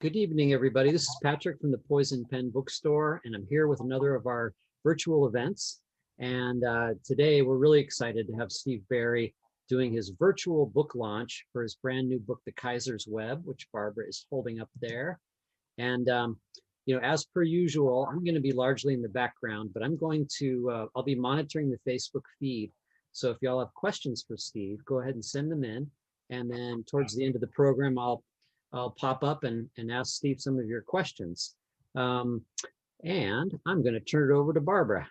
Good evening, everybody. This is Patrick from the Poison Pen Bookstore, and I'm here with another of our virtual events. And today we're really excited to have Steve Barry doing his virtual book launch for his brand new book, The Kaiser's Web, which Barbara is holding up there. And, as per usual, I'm going to be largely in the background, but I'll be monitoring the Facebook feed. So if y'all have questions for Steve, go ahead and send them in. And then towards the end of the program, I'll pop up and ask Steve some of your questions. And I'm going to turn it over to Barbara.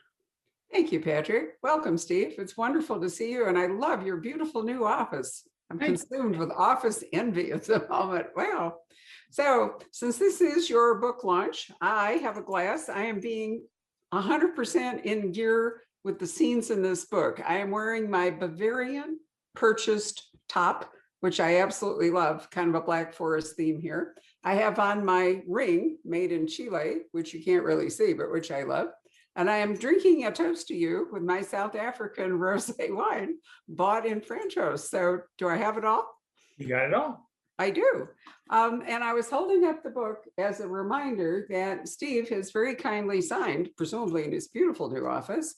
Thank you, Patrick. Welcome, Steve. It's wonderful to see you, and I love your beautiful new office. I'm consumed with office envy at the moment. Wow. So since this is your book launch, I have a glass. I am being 100% in gear with the scenes in this book. I am wearing my Bavarian purchased top, which I absolutely love, kind of a Black Forest theme here. I have on my ring made in Chile, which you can't really see, but which I love. And I am drinking a toast to you with my South African rosé wine bought in Franchos. So do I have it all? You got it all. I do. And I was holding up the book as a reminder that Steve has very kindly signed, presumably in his beautiful new office,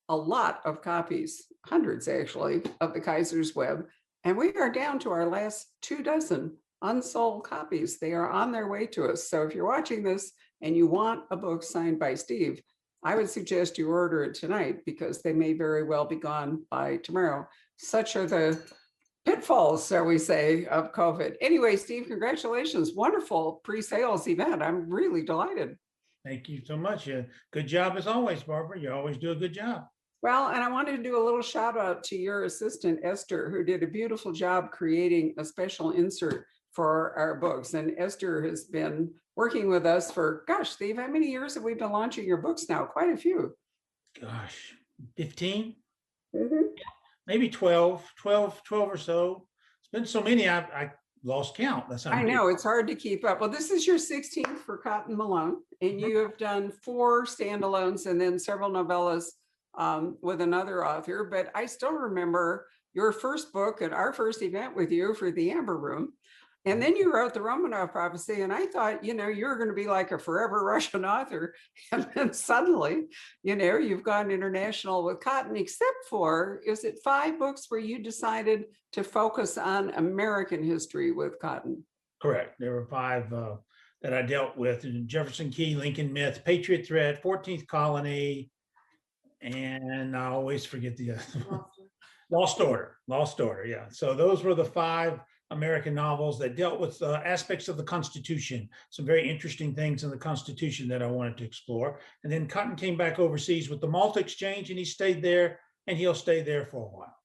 a lot of copies, hundreds actually, of The Kaiser's Web. And we are down to our last 24 unsold copies. They are on their way to us. So if you're watching this and you want a book signed by Steve, I would suggest you order it tonight because they may very well be gone by tomorrow. Such are the pitfalls, shall we say, of COVID. Anyway, Steve, congratulations. Wonderful pre-sales event. I'm really delighted. Thank you so much. Good job as always, Barbara. You always do a good job. Well, and I wanted to do a little shout out to your assistant, Esther, who did a beautiful job creating a special insert for our books. And Esther has been working with us for, gosh, Steve, how many years have we been launching your books now? Quite a few. Gosh, 15? Mm-hmm. Maybe 12 or so. It's been so many, I lost count. I know, it's hard to keep up. Well, this is your 16th for Cotton Malone, and you have done 4 standalones and then several novellas with another author. But I still remember your first book at our first event with you for the Amber Room. And then you wrote the Romanov Prophecy, and I thought, you were going to be like a forever Russian author. And then suddenly, you've gone international with Cotton, except for, is it 5 books where you decided to focus on American history with Cotton? Correct. There were 5 that I dealt with: Jefferson Key, Lincoln Myth, Patriot Threat, 14th Colony, and I always forget the Lost Order. Yeah. So those were the 5 American novels that dealt with aspects of the Constitution, some very interesting things in the Constitution that I wanted to explore. And then Cotton came back overseas with the Malta Exchange, and he stayed there, and he'll stay there for a while.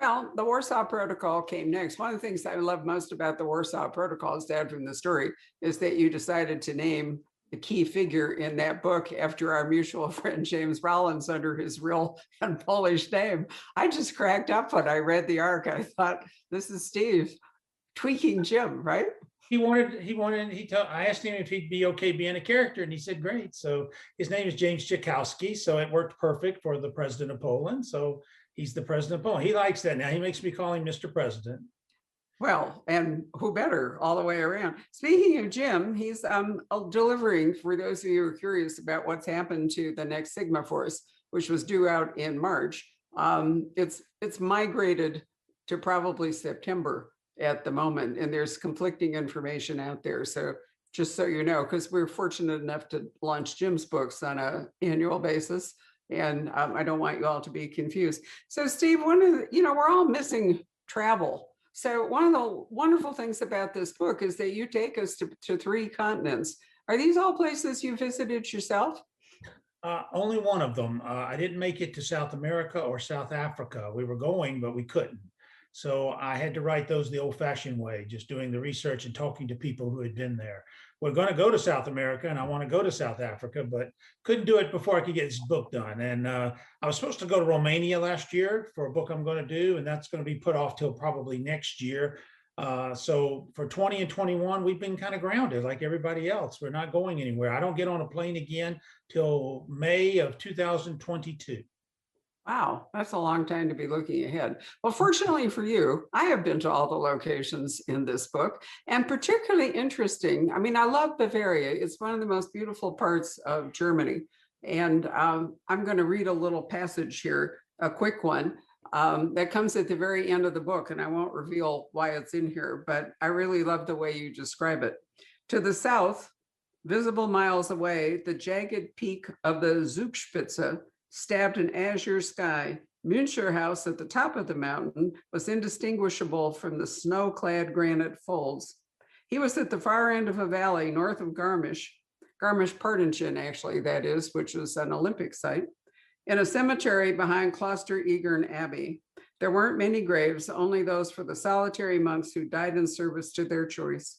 Well, the Warsaw Protocol came next. One of the things I love most about the Warsaw Protocol, aside from the story, is that you decided to name the key figure in that book after our mutual friend James Rollins under his real and Polish name. I just cracked up when I read the arc. I thought, this is Steve tweaking Jim, right? I asked him if he'd be okay being a character, and he said, great. So his name is James Czechowski. So it worked perfect for the president of Poland. So he's the president of Poland. He likes that now. He makes me call him Mr. President. Well, and who better all the way around. Speaking of Jim, he's delivering, for those of you who are curious about what's happened to the next Sigma Force, which was due out in March. It's migrated to probably September at the moment, and there's conflicting information out there. So just so you know, because we're fortunate enough to launch Jim's books on an annual basis, and I don't want you all to be confused. So Steve, we're all missing travel. So one of the wonderful things about this book is that you take us to 3 continents. Are these all places you visited yourself? Only one of them. I didn't make it to South America or South Africa. We were going, but we couldn't. So I had to write those the old-fashioned way, just doing the research and talking to people who had been there. We're going to go to South America, and I want to go to South Africa, but couldn't do it before I could get this book done. And I was supposed to go to Romania last year for a book I'm going to do, and that's going to be put off till probably next year. So for 20 and 21, we've been kind of grounded like everybody else. We're not going anywhere. I don't get on a plane again till May of 2022. Wow, that's a long time to be looking ahead. Well, fortunately for you, I have been to all the locations in this book, and particularly interesting. I mean, I love Bavaria. It's one of the most beautiful parts of Germany. And I'm going to read a little passage here, a quick one that comes at the very end of the book, and I won't reveal why it's in here, but I really love the way you describe it. To the south, visible miles away, the jagged peak of the Zugspitze stabbed an azure sky. Müncher House at the top of the mountain was indistinguishable from the snow-clad granite folds. He was at the far end of a valley north of Garmisch-Partenkirchen, actually, that is, which was an Olympic site, in a cemetery behind Kloster Egern Abbey. There weren't many graves, only those for the solitary monks who died in service to their choice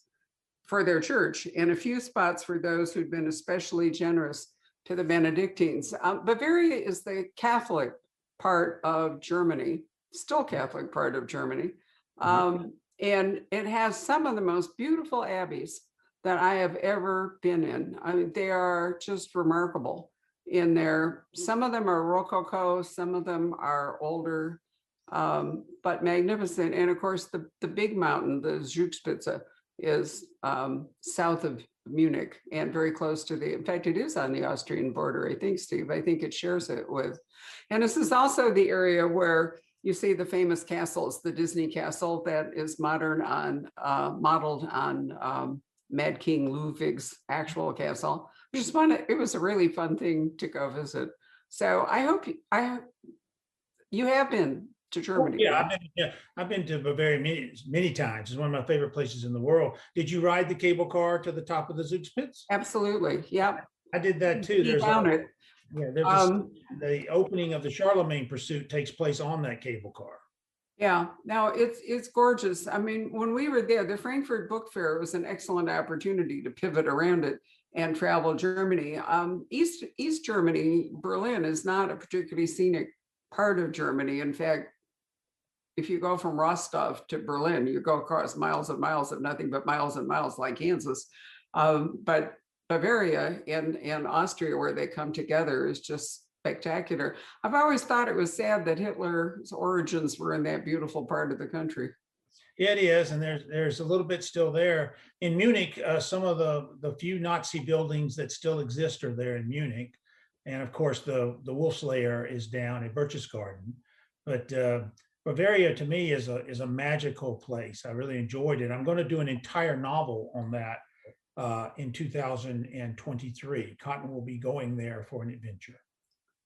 for their church, and a few spots for those who'd been especially generous to the Benedictines. Bavaria is the Catholic part of Germany, still Catholic part of Germany. And it has some of the most beautiful abbeys that I have ever been in. I mean, they are just remarkable in there. Some of them are Rococo, some of them are older, but magnificent. And of course, the big mountain, the Zugspitze, is south of Munich and very close to in fact, it is on the Austrian border, I think, Steve. I think it shares it with. And this is also the area where you see the famous castles, the Disney castle that is modeled on Mad King Ludwig's actual castle. It was a really fun thing to go visit. So I hope you have been to Germany. Yeah, I've been to Bavaria many times. It's one of my favorite places in the world. Did you ride the cable car to the top of the Zugspitze? Absolutely. Yeah. I did that too. The opening of the Charlemagne pursuit takes place on that cable car. Yeah, no, it's gorgeous. I mean, when we were there, the Frankfurt Book Fair was an excellent opportunity to pivot around it and travel Germany. East Germany, Berlin, is not a particularly scenic part of Germany. In fact, if you go from Rostov to Berlin, you go across miles and miles of nothing but miles and miles, like Kansas. But Bavaria and Austria, where they come together, is just spectacular. I've always thought it was sad that Hitler's origins were in that beautiful part of the country. It is, and there's a little bit still there. In Munich, some of the few Nazi buildings that still exist are there in Munich. And of course, the Wolf's Lair is down at Berchtesgaden. But Bavaria to me is a magical place. I really enjoyed it. I'm going to do an entire novel on that in 2023. Cotton will be going there for an adventure.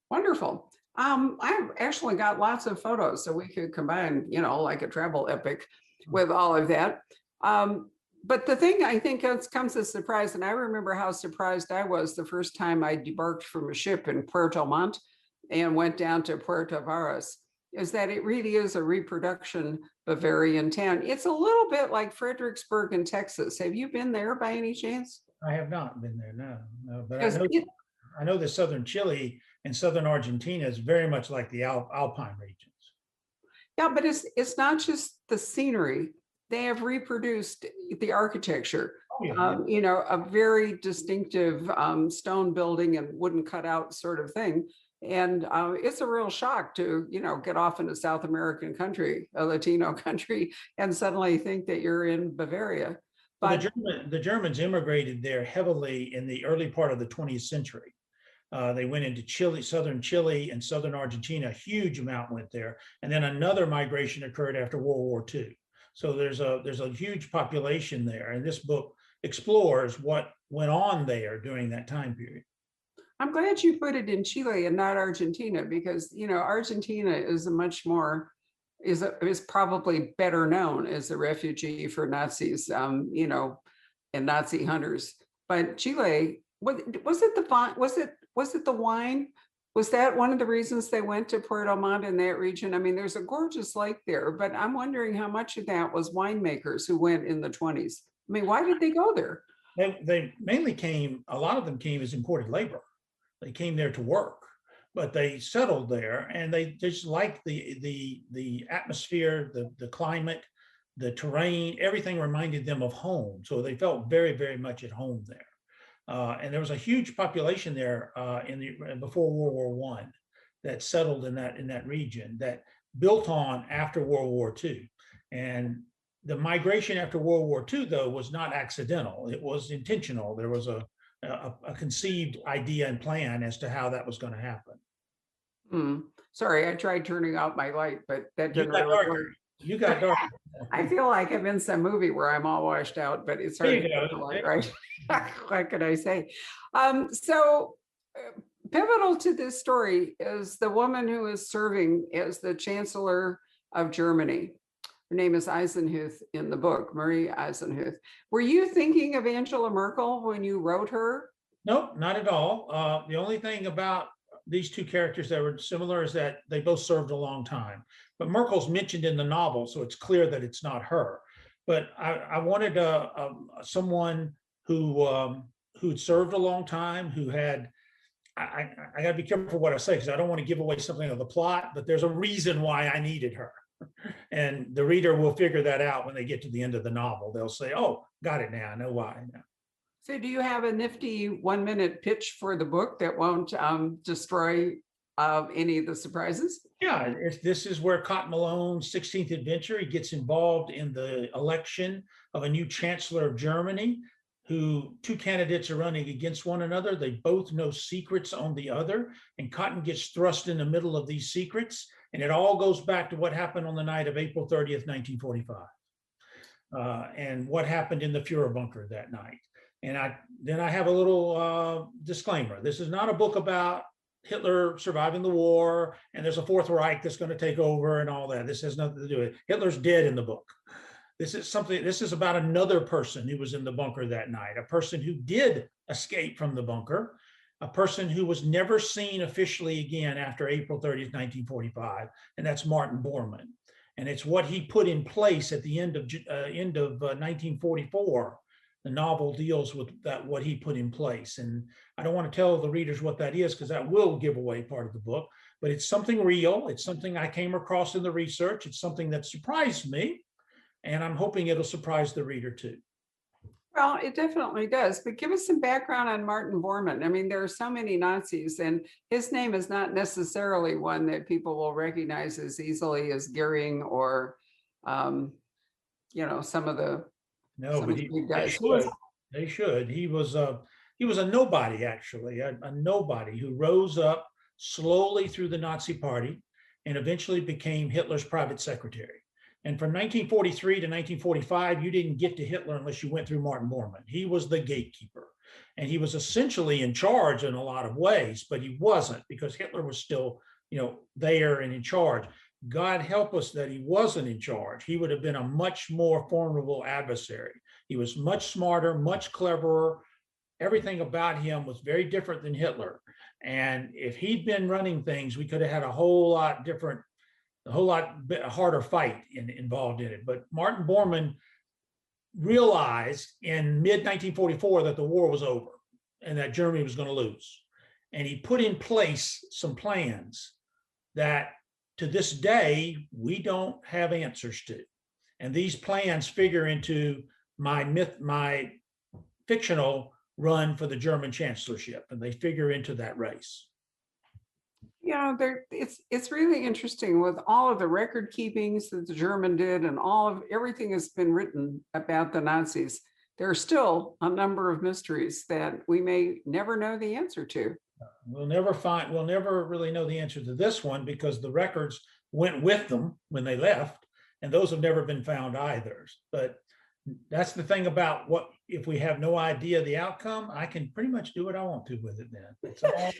Wonderful. I've actually got lots of photos, so we could combine, like a travel epic with all of that. But the thing I think comes as a surprise, and I remember how surprised I was the first time I debarked from a ship in Puerto Montt and went down to Puerto Varas, is that it really is a reproduction Bavarian town. It's a little bit like Fredericksburg in Texas. Have you been there by any chance? I have not been there, no. But I know that southern Chile and southern Argentina is very much like the Alpine regions. Yeah, but it's not just the scenery. They have reproduced the architecture. Oh, yeah. A very distinctive stone building and wooden cutout sort of thing. And it's a real shock to, get off in a South American country, a Latino country, and suddenly think that you're in Bavaria. But the Germans immigrated there heavily in the early part of the 20th century. They went into Chile, southern Chile and southern Argentina. A huge amount went there. And then another migration occurred after World War II. So there's a huge population there. And this book explores what went on there during that time period. I'm glad you put it in Chile and not Argentina, because, Argentina is is probably better known as a refugee for Nazis, and Nazi hunters. But Chile, was it the wine? Was that one of the reasons they went to Puerto Montt in that region? I mean, there's a gorgeous lake there, but I'm wondering how much of that was winemakers who went in the 20s. I mean, why did they go there? They mainly a lot of them came as imported labor. They came there to work, but they settled there, and they just liked the atmosphere, the climate, the terrain. Everything reminded them of home, so they felt very, very much at home there. And there was a huge population there before World War I. that settled in that region that built on after World War II. And the migration after World War II, though, was not accidental. It was intentional. There was a conceived idea and plan as to how that was going to happen. Sorry, I tried turning out my light, but that You didn't got really darker. work. You got darker. I feel like I'm in some movie where I'm all washed out, but it's hard There to you get go. the light right. What could I say? So pivotal to this story is the woman who is serving as the Chancellor of Germany. Her name is Eisenhuth in the book, Marie Eisenhuth. Were you thinking of Angela Merkel when you wrote her? Nope, not at all. The only thing about these two characters that were similar is that they both served a long time. But Merkel's mentioned in the novel, so it's clear that it's not her. But I wanted someone who'd served a long time, who had. I got to be careful what I say because I don't want to give away something of the plot. But there's a reason why I needed her, and the reader will figure that out when they get to the end of the novel. They'll say, "Oh, got it now. I know why now." So do you have a nifty 1-minute pitch for the book that won't destroy any of the surprises? Yeah, this is where Cotton Malone's 16th adventure. He gets involved in the election of a new chancellor of Germany, who two candidates are running against one another. They both know secrets on the other, and Cotton gets thrust in the middle of these secrets. And it all goes back to what happened on the night of April 30th, 1945, and what happened in the Fuhrer bunker that night. And then I have a little disclaimer. This is not a book about Hitler surviving the war, and there's a Fourth Reich that's going to take over and all that. This has nothing to do with it. Hitler's dead in the book. This is about another person who was in the bunker that night, a person who did escape from the bunker, a person who was never seen officially again after April 30th, 1945, and that's Martin Borman. And it's what he put in place at the end of 1944. The novel deals with that, what he put in place. And I don't want to tell the readers what that is because that will give away part of the book, but it's something real. It's something I came across in the research. It's something that surprised me, and I'm hoping it'll surprise the reader too. Well, it definitely does, but give us some background on Martin Bormann. I mean, there are so many Nazis, and his name is not necessarily one that people will recognize as easily as Goering or, some of the No, but big guys. they should. He was a nobody, actually, a nobody who rose up slowly through the Nazi Party and eventually became Hitler's private secretary. And from 1943 to 1945, you didn't get to Hitler unless you went through Martin Bormann. He was the gatekeeper, and he was essentially in charge in a lot of ways, but he wasn't, because Hitler was still, there and in charge. God help us that he wasn't in charge. He would have been a much more formidable adversary. He was much smarter, much cleverer. Everything about him was very different than Hitler. And if he'd been running things, we could have had a whole lot harder fight involved in it. But Martin Bormann realized in mid-1944 that the war was over and that Germany was going to lose. And he put in place some plans that to this day, we don't have answers to. And these plans figure into my fictional run for the German chancellorship, and they figure into that race. It's really interesting with all of the record keepings that the German did, and everything that's been written about the Nazis. There are still a number of mysteries that we may never know the answer to. We'll never really know the answer to this one because the records went with them when they left, and those have never been found either. But that's the thing about if we have no idea the outcome, I can pretty much do what I want to with it then.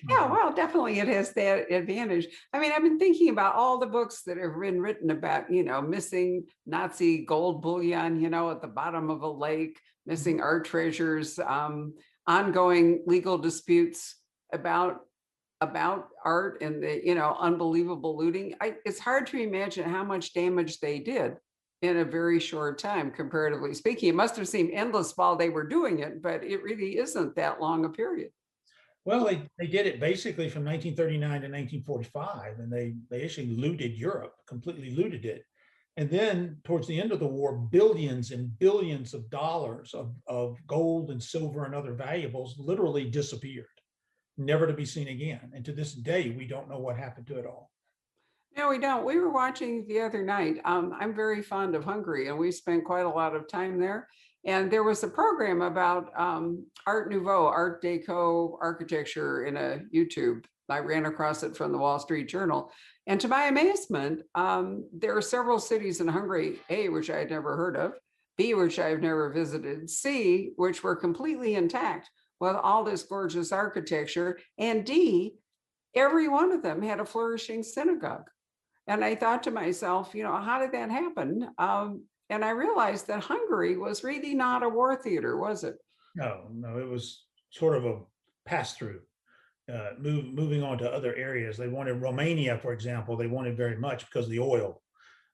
Yeah, well, definitely it has that advantage. I mean, I've been thinking about all the books that have been written about, missing Nazi gold bullion, at the bottom of a lake, missing art treasures, ongoing legal disputes about art and the unbelievable looting. It's hard to imagine how much damage they did in a very short time, comparatively speaking. It must have seemed endless while they were doing it, but it really isn't that long a period. Well, they did it basically from 1939 to 1945, and they actually looted Europe, completely looted it. And then towards the end of the war, billions and billions of dollars of gold and silver and other valuables literally disappeared. never to be seen again. And to this day, we don't know what happened to it all. No, we don't. We were watching the other night. I'm very fond of Hungary, and we spent quite a lot of time there. And there was a program about Art Nouveau, Art Deco architecture in a YouTube. I ran across it from the Wall Street Journal. And to my amazement, there are several cities in Hungary, A, which I had never heard of, B, which I've never visited, C, which were completely intact with all this gorgeous architecture, and D, every one of them had a flourishing synagogue. And I thought to myself, how did that happen? And I realized that Hungary was really not a war theater, was it? No, it was sort of a pass through. Moving on to other areas. They wanted Romania, for example, they wanted very much because of the oil.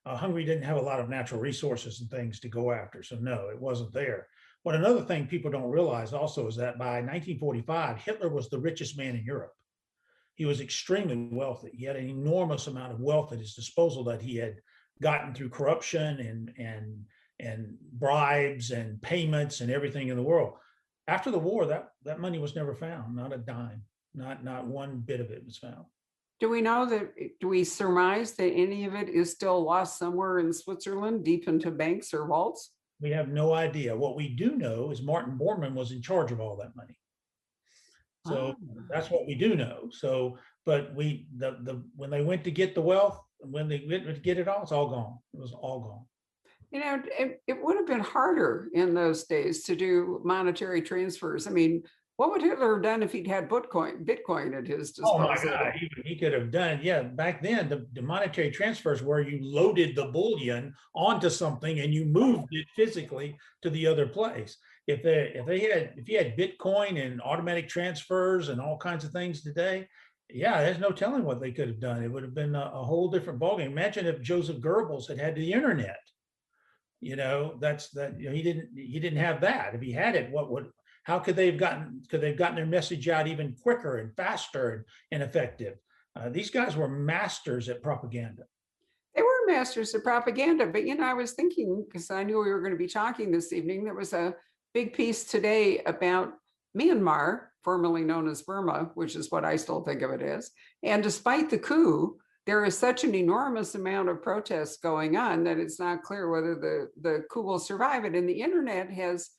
Hungary didn't have a lot of natural resources and things to go after. So no, it wasn't there. But another thing people don't realize also is that by 1945, Hitler was the richest man in Europe. He was extremely wealthy. He had an enormous amount of wealth at his disposal that he had gotten through corruption and bribes and payments and everything in the world. After the war, that money was never found, not a dime. Not one bit of it was found. Do we surmise that any of it is still lost somewhere in Switzerland, deep into banks or vaults? We have no idea. What we do know is Martin Borman was in charge of all that money. So that's what we do know. So, but when they went to get the wealth, when they went to get it all, it's all gone. It was all gone. It would have been harder in those days to do monetary transfers. I mean, what would Hitler have done if he'd had Bitcoin at his disposal? Oh my God, he could have done, yeah. Back then, the monetary transfers where you loaded the bullion onto something and you moved it physically to the other place. If you had Bitcoin and automatic transfers and all kinds of things today, yeah, there's no telling what they could have done. It would have been a whole different ballgame. Imagine if Joseph Goebbels had the internet. He didn't have that. If he had it, how could they have gotten their message out even quicker and faster and effective? These guys were masters at propaganda. They were masters of propaganda, but I was thinking, because I knew we were going to be talking this evening, there was a big piece today about Myanmar, formerly known as Burma, which is what I still think of it as. And despite the coup, there is such an enormous amount of protests going on that it's not clear whether the coup will survive it. And the internet has,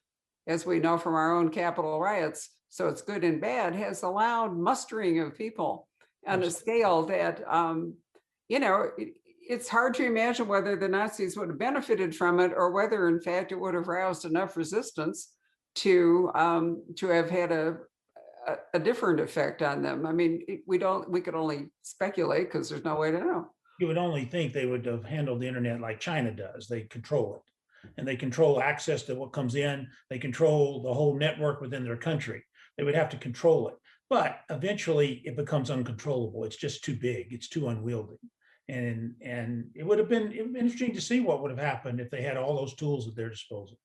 as we know from our own Capitol riots, so it's good and bad, has allowed mustering of people on a scale that, it's hard to imagine whether the Nazis would have benefited from it or whether, in fact, it would have roused enough resistance to have had a different effect on them. I mean, we could only speculate because there's no way to know. You would only think they would have handled the internet like China does. They control it, and they control access to what comes in. They control the whole network within their country. They would have to control it, but eventually it becomes uncontrollable. It's just too big. It's too unwieldy. And it would have been interesting to see what would have happened if they had all those tools at their disposal.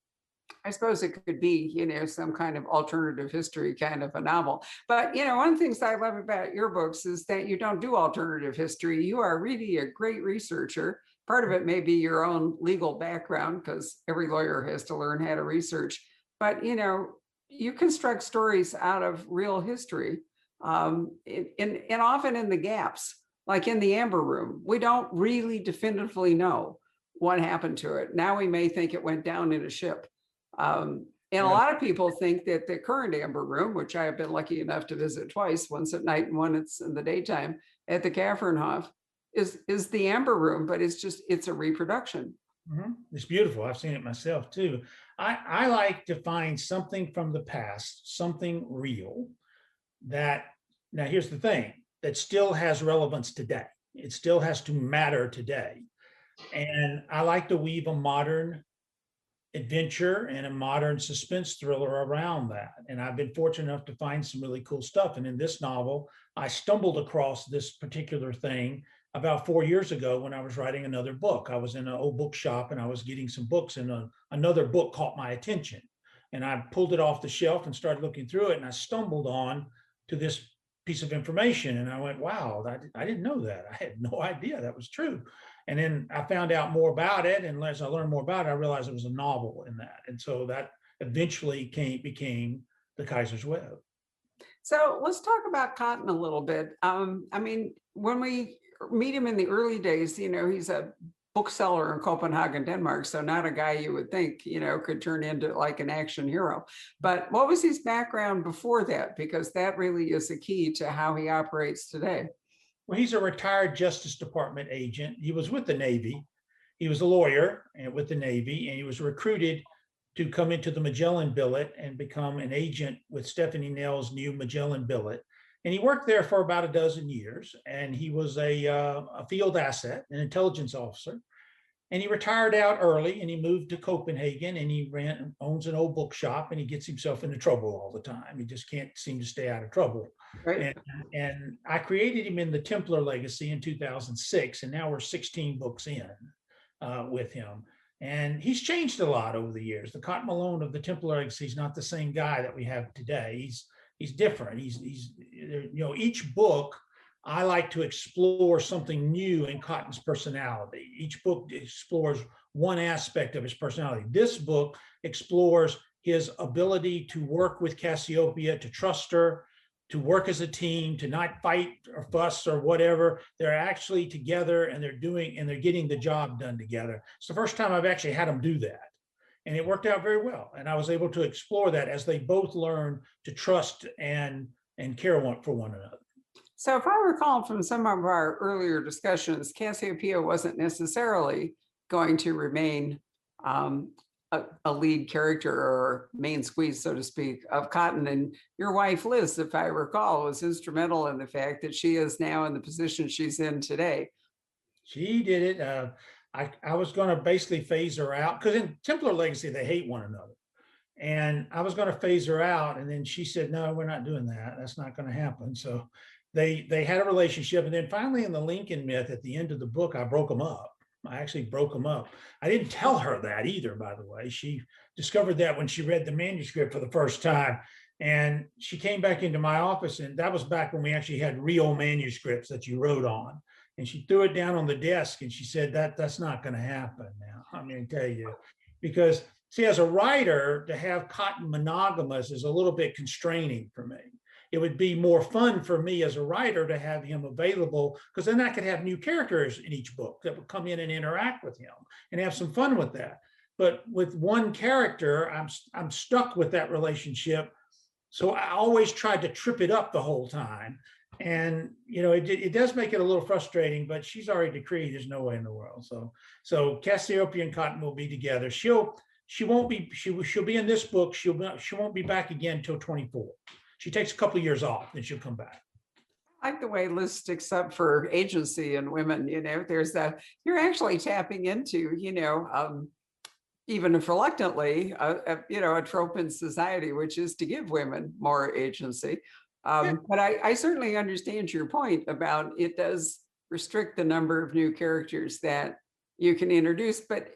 I suppose it could be, some kind of alternative history kind of a novel. But, one of the things I love about your books is that you don't do alternative history. You are really a great researcher. Part of it may be your own legal background, because every lawyer has to learn how to research. But, you construct stories out of real history, and often in the gaps. Like in the Amber Room, we don't really definitively know what happened to it. Now we may think it went down in a ship. And a lot of people think that the current Amber Room, which I have been lucky enough to visit twice, once at night and once in the daytime at the Kaffernhof, is the Amber Room, but it's a reproduction. Mm-hmm. It's beautiful. I've seen it myself too. I like to find something from the past, something real now here's the thing, that still has relevance today. It still has to matter today. And I like to weave a modern adventure and a modern suspense thriller around that. And I've been fortunate enough to find some really cool stuff. And in this novel, I stumbled across this particular thing about 4 years ago when I was writing another book. I was in an old bookshop and I was getting some books, and another book caught my attention. And I pulled it off the shelf and started looking through it, and I stumbled on to this piece of information. And I went, wow, I didn't know that. I had no idea that was true. And then I found out more about it. And as I learned more about it, I realized it was a novel in that. And so that eventually became The Kaiser's Web. So let's talk about Cotton a little bit. I mean, when we meet him in the early days, he's a bookseller in Copenhagen, Denmark. So not a guy you would think, could turn into like an action hero. But what was his background before that? Because that really is the key to how he operates today. Well, he's a retired Justice Department agent. He was with the Navy. He was a lawyer and with the Navy, and he was recruited to come into the Magellan billet and become an agent with Stephanie Nell's new Magellan billet. And he worked there for about a dozen years, and he was a field asset, an intelligence officer. And he retired out early, and he moved to Copenhagen, and he owns an old bookshop, and he gets himself into trouble all the time. He just can't seem to stay out of trouble. Right. And I created him in the Templar Legacy in 2006, and now we're 16 books in with him. And he's changed a lot over the years. The Cotton Malone of the Templar Legacy is not the same guy that we have today. He's different. He's each book, I like to explore something new in Cotton's personality. Each book explores one aspect of his personality. This book explores his ability to work with Cassiopeia, to trust her, to work as a team, to not fight or fuss or whatever. They're actually together, and they're getting the job done together. It's the first time I've actually had them do that. And it worked out very well. And I was able to explore that as they both learn to trust and care for one another. So if I recall from some of our earlier discussions, Cassiopeia wasn't necessarily going to remain a lead character or main squeeze, so to speak, of Cotton. And your wife, Liz, if I recall, was instrumental in the fact that she is now in the position she's in today. She did it. I was going to basically phase her out, because in Templar Legacy, they hate one another. And I was going to phase her out. And then she said, no, we're not doing that. That's not going to happen. So they had a relationship. And then finally in the Lincoln myth, at the end of the book, I broke them up. I actually broke them up. I didn't tell her that either, by the way. She discovered that when she read the manuscript for the first time. And she came back into my office, and that was back when we actually had real manuscripts that you wrote on. And she threw it down on the desk, and she said, that's not going to happen now. I'm going to tell you, because see, as a writer, to have Cotton monogamous is a little bit constraining for me. It would be more fun for me as a writer to have him available, because then I could have new characters in each book that would come in and interact with him and have some fun with that. But with one character, I'm stuck with that relationship. So I always tried to trip it up the whole time. And, it does make it a little frustrating, but she's already decreed there's no way in the world. So Cassiopeia and Cotton will be together. She'll be in this book. She won't be back again until 24. She takes a couple of years off, then she'll come back. I like the way Liz sticks up for agency and women. There's that you're actually tapping into, even if reluctantly, a trope in society, which is to give women more agency. But I certainly understand your point about it does restrict the number of new characters that you can introduce, but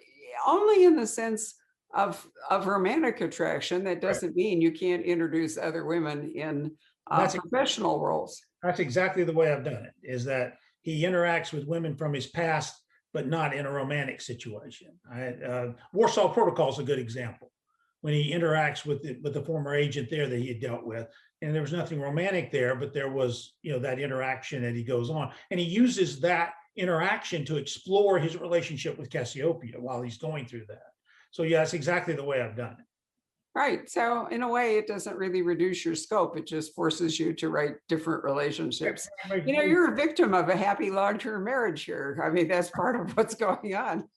only in the sense of romantic attraction. That doesn't mean you can't introduce other women in professional roles. That's exactly the way I've done it, is that he interacts with women from his past, but not in a romantic situation. Warsaw Protocol is a good example, when he interacts with the former agent there that he had dealt with. And there was nothing romantic there, but there was, that interaction that he goes on. And he uses that interaction to explore his relationship with Cassiopeia while he's going through that. So yeah, that's exactly the way I've done it. Right. So in a way, it doesn't really reduce your scope. It just forces you to write different relationships. You're a victim of a happy long-term marriage here. I mean, that's part of what's going on.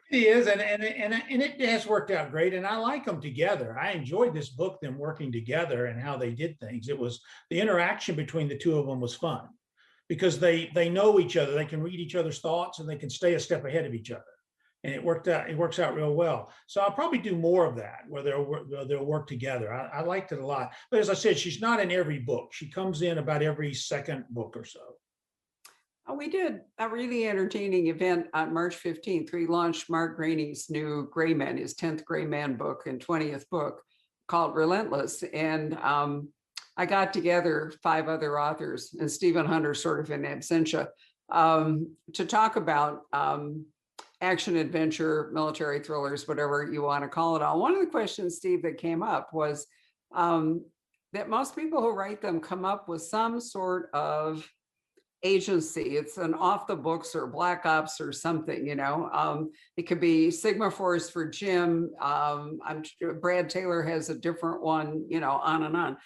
It is, and it has worked out great, and I like them together. I enjoyed this book, them working together and how they did things. It was the interaction between the two of them was fun, because they know each other. They can read each other's thoughts, and they can stay a step ahead of each other. And it worked out. It works out real well. So I'll probably do more of that, where they'll work together. I liked it a lot. But as I said, she's not in every book. She comes in about every second book or so. We did a really entertaining event on March 15th. We launched Mark Graney's new Gray Man, his 10th Gray Man book and 20th book, called Relentless. And I got together 5 other authors, and Stephen Hunter sort of in absentia, to talk about action, adventure, military thrillers, whatever you want to call it all. One of the questions, Steve, that came up was, that most people who write them come up with some sort of agency. It's an off the books or black ops or something, you know. It could be Sigma Force for Jim. I'm sure Brad Taylor has a different one, you know, on and on.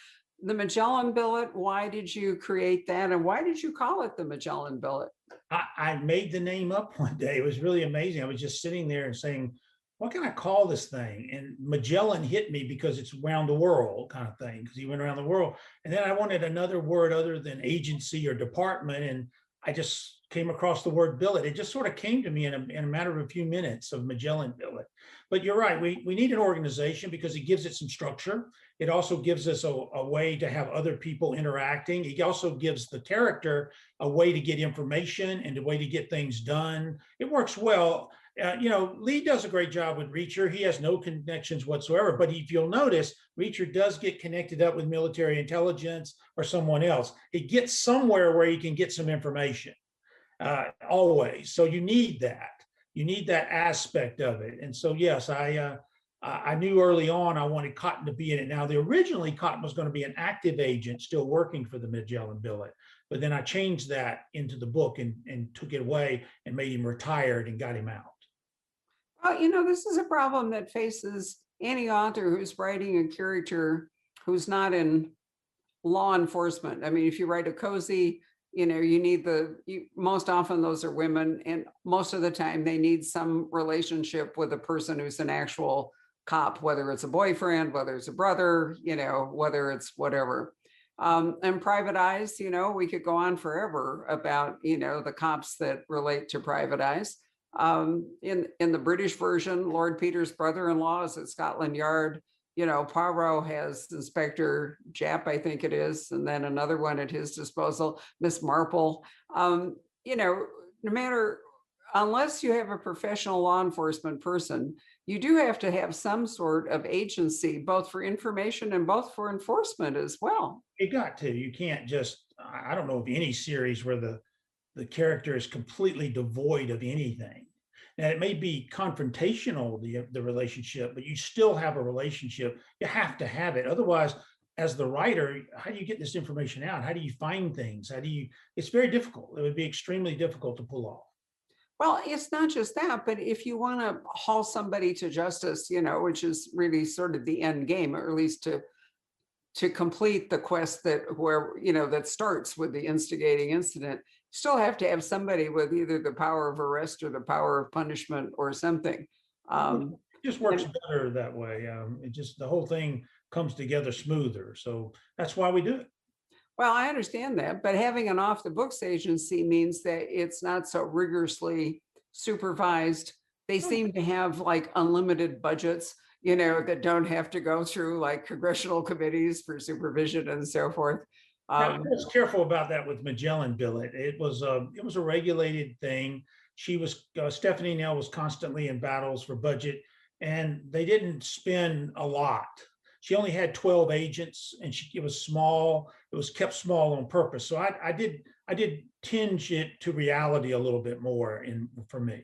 The Magellan Billet, why did you create that? And why did you call it the Magellan Billet? I made the name up one day. It was really amazing. I was just sitting there and saying, what can I call this thing? And Magellan hit me because it's around the world kind of thing, because he went around the world. And then I wanted another word other than agency or department. And I just came across the word billet. It just sort of came to me in a matter of a few minutes of Magellan Billet. But you're right. We need an organization because it gives it some structure. It also gives us a way to have other people interacting. It also gives the character a way to get information and a way to get things done. It works well. You know, Lee does a great job with Reacher. He has no connections whatsoever. But if you'll notice, Reacher does get connected up with military intelligence or someone else. He gets somewhere where he can get some information, always. So you need that. You need that aspect of it. And so, yes, I knew early on I wanted Cotton to be in it. Now, originally Cotton was going to be an active agent still working for the Magellan Billet. But then I changed that into the book and took it away and made him retired and got him out. Well, you know, this is a problem that faces any author who's writing a character who's not in law enforcement. I mean, if you write a cozy, you know, you need most often those are women, and most of the time they need some relationship with a person who's an actual cop, whether it's a boyfriend, whether it's a brother, you know, whether it's whatever. And Private Eyes, you know, we could go on forever about, you know, the cops that relate to Private Eyes. In the British version, Lord Peter's brother-in-law is at Scotland Yard. You know, Poirot has Inspector Japp, I think it is, and then another one at his disposal, Miss Marple. You know, no matter, unless you have a professional law enforcement person, you do have to have some sort of agency, both for information and both for enforcement as well. You got to. You can't just, I don't know of any series where the character is completely devoid of anything. Now, it may be confrontational, the relationship, but you still have a relationship. You have to have it. Otherwise, as the writer, how do you get this information out? How do you find things? It's very difficult. It would be extremely difficult to pull off. Well, it's not just that, but if you want to haul somebody to justice, you know, which is really sort of the end game, or at least to complete the quest that starts with the instigating incident, you still have to have somebody with either the power of arrest or the power of punishment or something. It just works better that way. The whole thing comes together smoother. So that's why we do it. Well, I understand that, but having an off the books agency means that it's not so rigorously supervised. They seem to have like unlimited budgets, you know, that don't have to go through like congressional committees for supervision and so forth. I was careful about that with Magellan Billet. It was a regulated thing. Stephanie Nell was constantly in battles for budget, and they didn't spend a lot. She only had 12 agents, and it was small. It was kept small on purpose. So I did tinge it to reality a little bit more for me.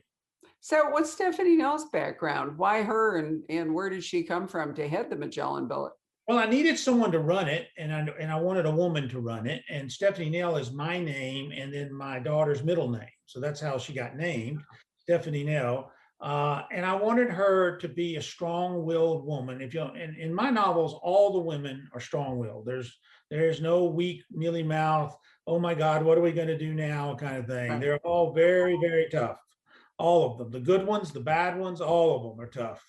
So what's Stephanie Nell's background? Why her, and where did she come from to head the Magellan Billet? Well, I needed someone to run it, and I wanted a woman to run it. And Stephanie Nell is my name and then my daughter's middle name. So that's how she got named, Stephanie Nell. And I wanted her to be a strong-willed woman. In my novels, all the women are strong-willed. There's no weak, mealy mouth, oh my God, what are we going to do now kind of thing. They're all very, very tough. All of them, the good ones, the bad ones, all of them are tough.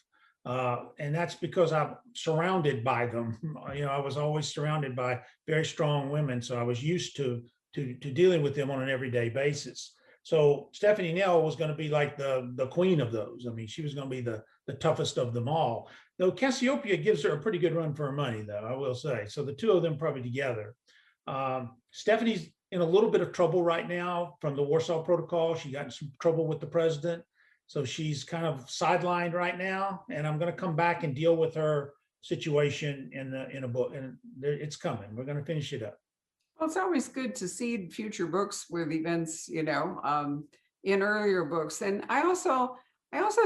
And that's because I'm surrounded by them. You know, I was always surrounded by very strong women, so I was used to dealing with them on an everyday basis. So Stephanie Nell was going to be like the queen of those. I mean, she was going to be the toughest of them all. Though Cassiopeia gives her a pretty good run for her money, though, I will say. So the two of them probably together. Stephanie's in a little bit of trouble right now from the Warsaw Protocol. She got in some trouble with the president. So she's kind of sidelined right now, and I'm going to come back and deal with her situation in a book, and it's coming. We're going to finish it up. Well, it's always good to seed future books with events, you know, in earlier books. And I also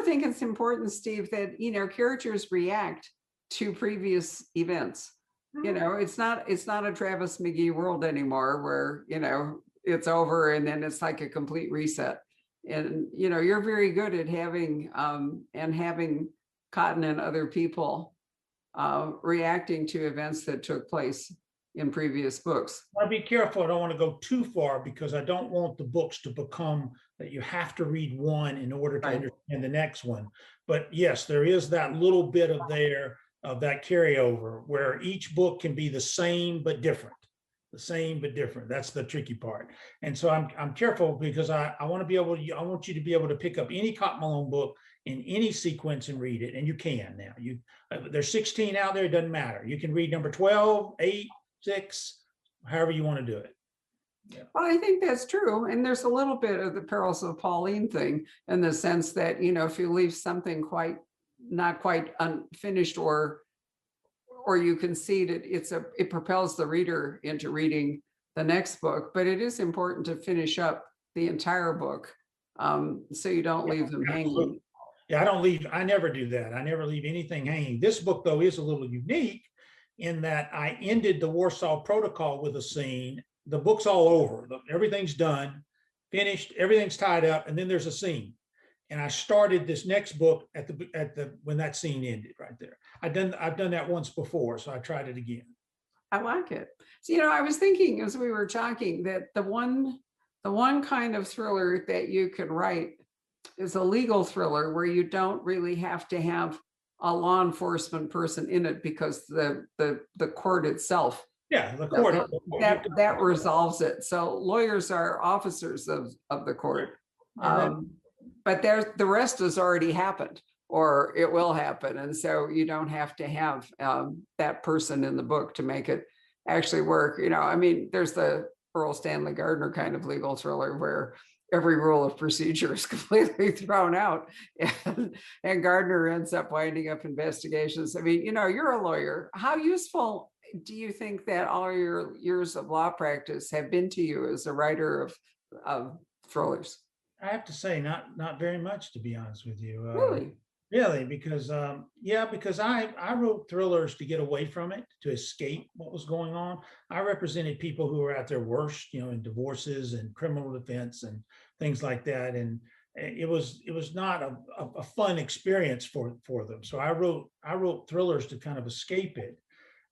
think it's important, Steve, that, you know, characters react to previous events. You know, it's not a Travis McGee world anymore where, you know, it's over and then it's like a complete reset. And, you know, you're very good at having Cotton and other people reacting to events that took place in previous books. I'll be careful. I don't want to go too far because I don't want the books to become that you have to read one in order to Right. understand the next one. But yes, there is that little bit of that carryover where each book can be the same but different. The same but different. That's the tricky part. And so I'm careful because I want to be able to, I want you to be able to pick up any Cotton Malone book in any sequence and read it. And you can now. There's 16 out there, it doesn't matter. You can read number 12, 8, 6, however you want to do it. Yeah. Well, I think that's true. And there's a little bit of the perils of Pauline thing in the sense that, you know, if you leave something not quite unfinished or you concede it, it propels the reader into reading the next book, but it is important to finish up the entire book so you don't leave them hanging. Yeah, I never do that. I never leave anything hanging. This book, though, is a little unique in that I ended the Warsaw Protocol with a scene. The book's all over. Everything's done, finished, everything's tied up, and then there's a scene. And I started this next book when that scene ended right there. I've done that once before, so I tried it again. I like it. So, you know, I was thinking as we were talking that the one kind of thriller that you can write is a legal thriller where you don't really have to have a law enforcement person in it because the court itself. Yeah, the court. That resolves it. So lawyers are officers of the court. But the rest has already happened or it will happen. And so you don't have to have that person in the book to make it actually work. You know, I mean, there's the Earl Stanley Gardner kind of legal thriller where every rule of procedure is completely thrown out and Gardner ends up winding up investigations. I mean, you know, you're a lawyer. How useful do you think that all your years of law practice have been to you as a writer of thrillers? I have to say, not very much, to be honest with you. Really? Really, because because I wrote thrillers to get away from it, to escape what was going on. I represented people who were at their worst, you know, in divorces and criminal defense and things like that. And it was not a fun experience for them. So I wrote thrillers to kind of escape it.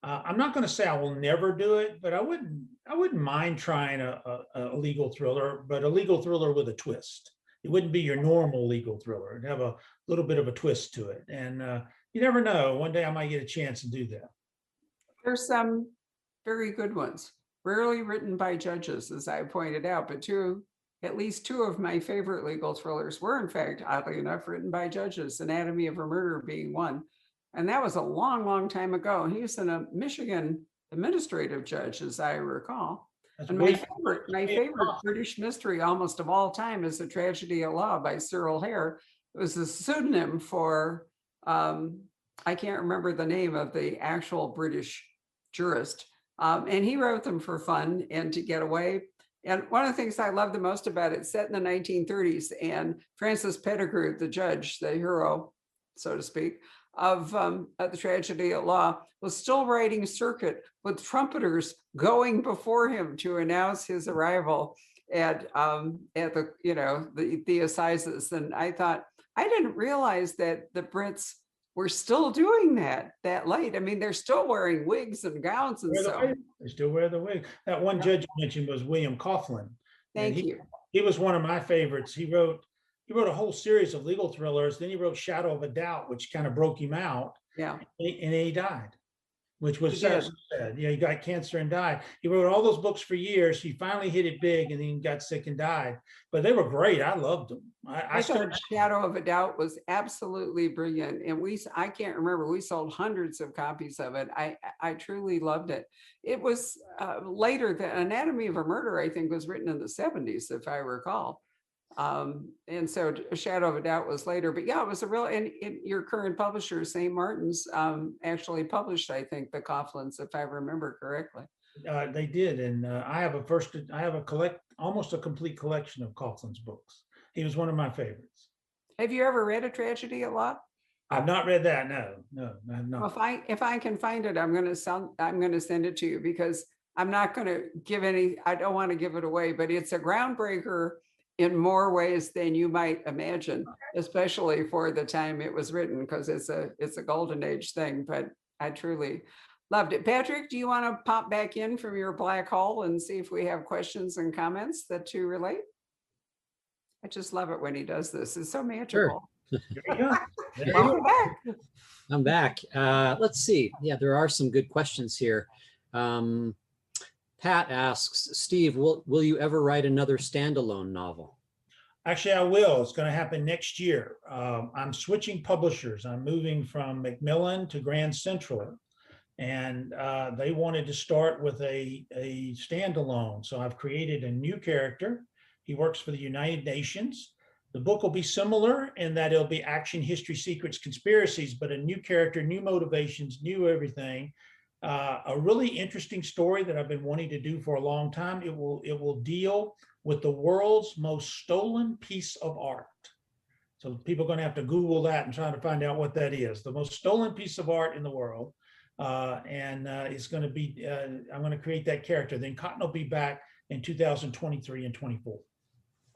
I'm not going to say I will never do it, but I wouldn't mind trying a legal thriller, but a legal thriller with a twist. It wouldn't be your normal legal thriller. It'd have a little bit of a twist to it. And you never know. One day I might get a chance to do that. There's some very good ones, rarely written by judges, as I pointed out, but at least two of my favorite legal thrillers were, in fact, oddly enough, written by judges, Anatomy of a Murder being one. And that was a long, long time ago. He was a Michigan administrative judge, as I recall. And my favorite British mystery almost of all time is A Tragedy at Law by Cyril Hare. It was a pseudonym for, I can't remember the name of the actual British jurist. And he wrote them for fun and to get away. And one of the things I love the most about it, set in the 1930s, and Francis Pettigrew, the judge, the hero, so to speak, of The Tragedy at Law, was still riding circuit with trumpeters going before him to announce his arrival at the, you know, the assizes. And I thought, I didn't realize that the Brits were still doing that late. I mean, they're still wearing wigs and gowns and so. They still wear the wig. That one judge you mentioned was William Coughlin. Thank you. He was one of my favorites. He wrote a whole series of legal thrillers. Then he wrote Shadow of a Doubt, which kind of broke him out. Yeah. And he died, which was sad. Yeah, he got cancer and died. He wrote all those books for years. He finally hit it big and then got sick and died. But they were great. I loved them. I thought Shadow of a Doubt was absolutely brilliant. And I can't remember, we sold hundreds of copies of it. I truly loved it. It was later, the Anatomy of a Murder, I think, was written in the 70s, if I recall. And so Shadow of a Doubt was later, but yeah, it was a real, and your current publisher, St. Martin's, actually published, I think, the Coughlins, if I remember correctly. They did. And I have almost a complete collection of Coughlin's books. He was one of my favorites. Have you ever read A Tragedy at Law? I've not read that. No, I have Well, not. if I can find it, I'm going to send it to you, because I'm not going to give any, I don't want to give it away, but it's a groundbreaker in more ways than you might imagine, especially for the time it was written, because it's a golden age thing, but I truly loved it. Patrick, do you want to pop back in from your black hole and see if we have questions and comments that to relate? I just love it when he does this. It's so magical. There you go. Welcome back. I'm back. Let's see. Yeah, there are some good questions here. Pat asks, Steve, will you ever write another standalone novel? Actually, I will. It's going to happen next year. I'm switching publishers. I'm moving from Macmillan to Grand Central, and they wanted to start with a standalone. So I've created a new character. He works for the United Nations. The book will be similar in that it'll be action, history, secrets, conspiracies, but a new character, new motivations, new everything. A really interesting story that I've been wanting to do for a long time. It will deal with the world's most stolen piece of art. So people are going to have to Google that and try to find out what that is. The most stolen piece of art in the world. It's going to be, I'm going to create that character. Then Cotton will be back in 2023 and 24.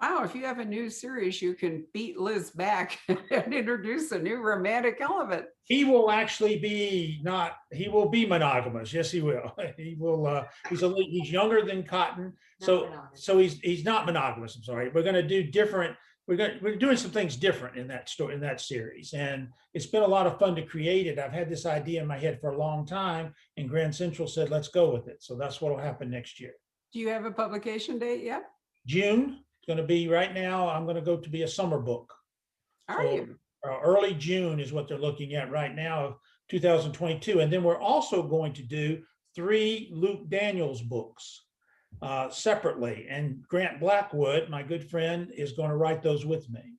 Wow, if you have a new series, you can beat Liz back and introduce a new romantic element. He will actually be he will be monogamous. Yes, he will. He will, he's younger than Cotton. So he's not monogamous. I'm sorry. We're going to do different. We're doing some things different in that story, in that series. And it's been a lot of fun to create it. I've had this idea in my head for a long time, and Grand Central said, let's go with it. So that's what will happen next year. Do you have a publication date yet? June. Going to be right now. I'm going to go to be a summer book. Are you? Early June is what they're looking at right now of 2022. And then we're also going to do 3 Luke Daniels books separately. And Grant Blackwood, my good friend, is going to write those with me.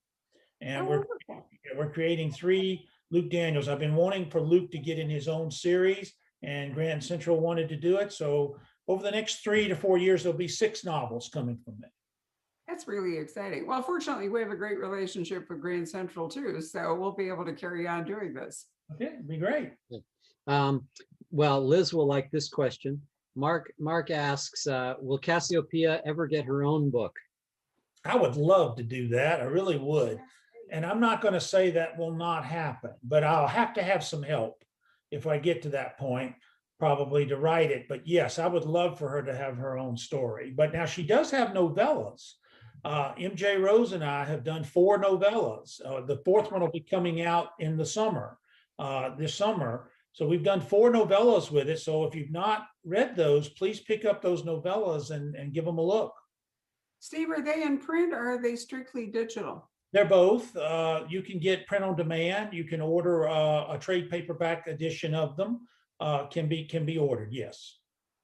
And we're creating 3 Luke Daniels. I've been wanting for Luke to get in his own series, and Grand Central wanted to do it. So over the next 3 to 4 years, there'll be 6 novels coming from me. That's really exciting. Well, fortunately, we have a great relationship with Grand Central too, so we'll be able to carry on doing this. Okay, it'd be great. Well, Liz will like this question. Mark asks, will Cassiopeia ever get her own book? I would love to do that. I really would. And I'm not going to say that will not happen, but I'll have to have some help if I get to that point, probably to write it. But yes, I would love for her to have her own story. But now she does have novellas. MJ Rose and I have done 4 novellas. The 4th one will be coming out in the summer, this summer. So we've done 4 novellas with it. So if you've not read those, please pick up those novellas and give them a look. Steve, are they in print or are they strictly digital? They're both. You can get print on demand. You can order a trade paperback edition of them. Can be ordered. Yes.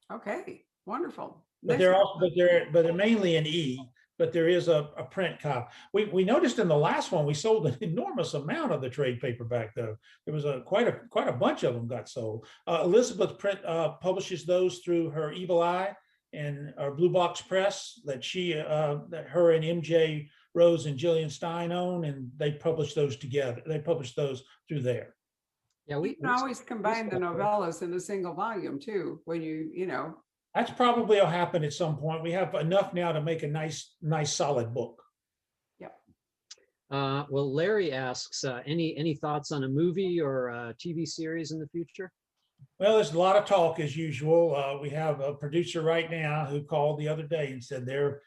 Okay, wonderful. But they're mainly an E. But there is a print copy. We noticed in the last one we sold an enormous amount of the trade paperback, though. There was quite a bunch of them got sold. Elizabeth Print publishes those through her Evil Eye and our Blue Box Press that her and MJ Rose and Jillian Stein own, and they publish those together. They publish those through there. Yeah, we can always combine the novellas in a single volume too. When you know. That's probably will happen at some point. We have enough now to make a nice solid book. Yep. Well, Larry asks, any thoughts on a movie or a TV series in the future? Well, there's a lot of talk as usual. We have a producer right now who called the other day and said they're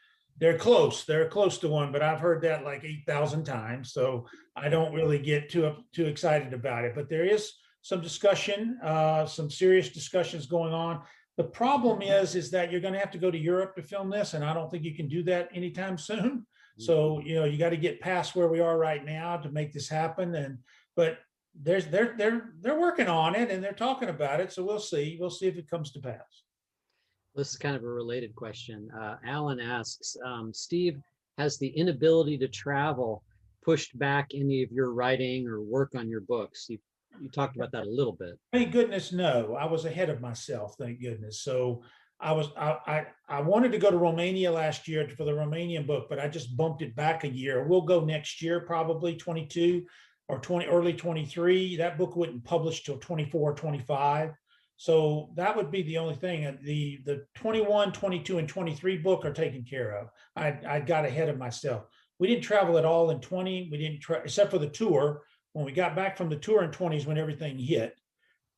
close to one, but I've heard that like 8,000 times. So I don't really get too excited about it. But there is some discussion, some serious discussions going on. The problem is that you're going to have to go to Europe to film this, and I don't think you can do that anytime soon. So, you got to get past where we are right now to make this happen. But they're working on it and they're talking about it. So we'll see. We'll see if it comes to pass. This is kind of a related question. Alan asks, Steve, has the inability to travel pushed back any of your writing or work on your books? You talked about that a little bit. Thank goodness, no. I was ahead of myself, thank goodness. So I wanted to go to Romania last year for the Romanian book, but I just bumped it back a year. We'll go next year, probably 22. or early 23. That book wouldn't publish till 24, 25. So that would be the only thing. The 21, 22, and 23 book are taken care of. I got ahead of myself. We didn't travel at all in 20. We didn't except for the tour. When we got back from the tour in 20s, when everything hit.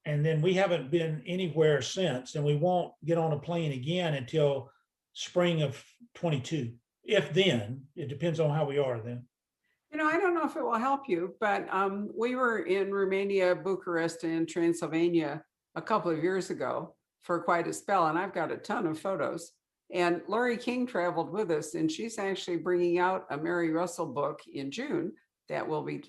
And then we haven't been anywhere since, and we won't get on a plane again until spring of 22. If then, it depends on how we are then. I don't know if it will help you, but we were in Romania, Bucharest, and Transylvania a couple of years ago for quite a spell, and I've got a ton of photos. And Laurie King traveled with us, and she's actually bringing out a Mary Russell book in June that we'll be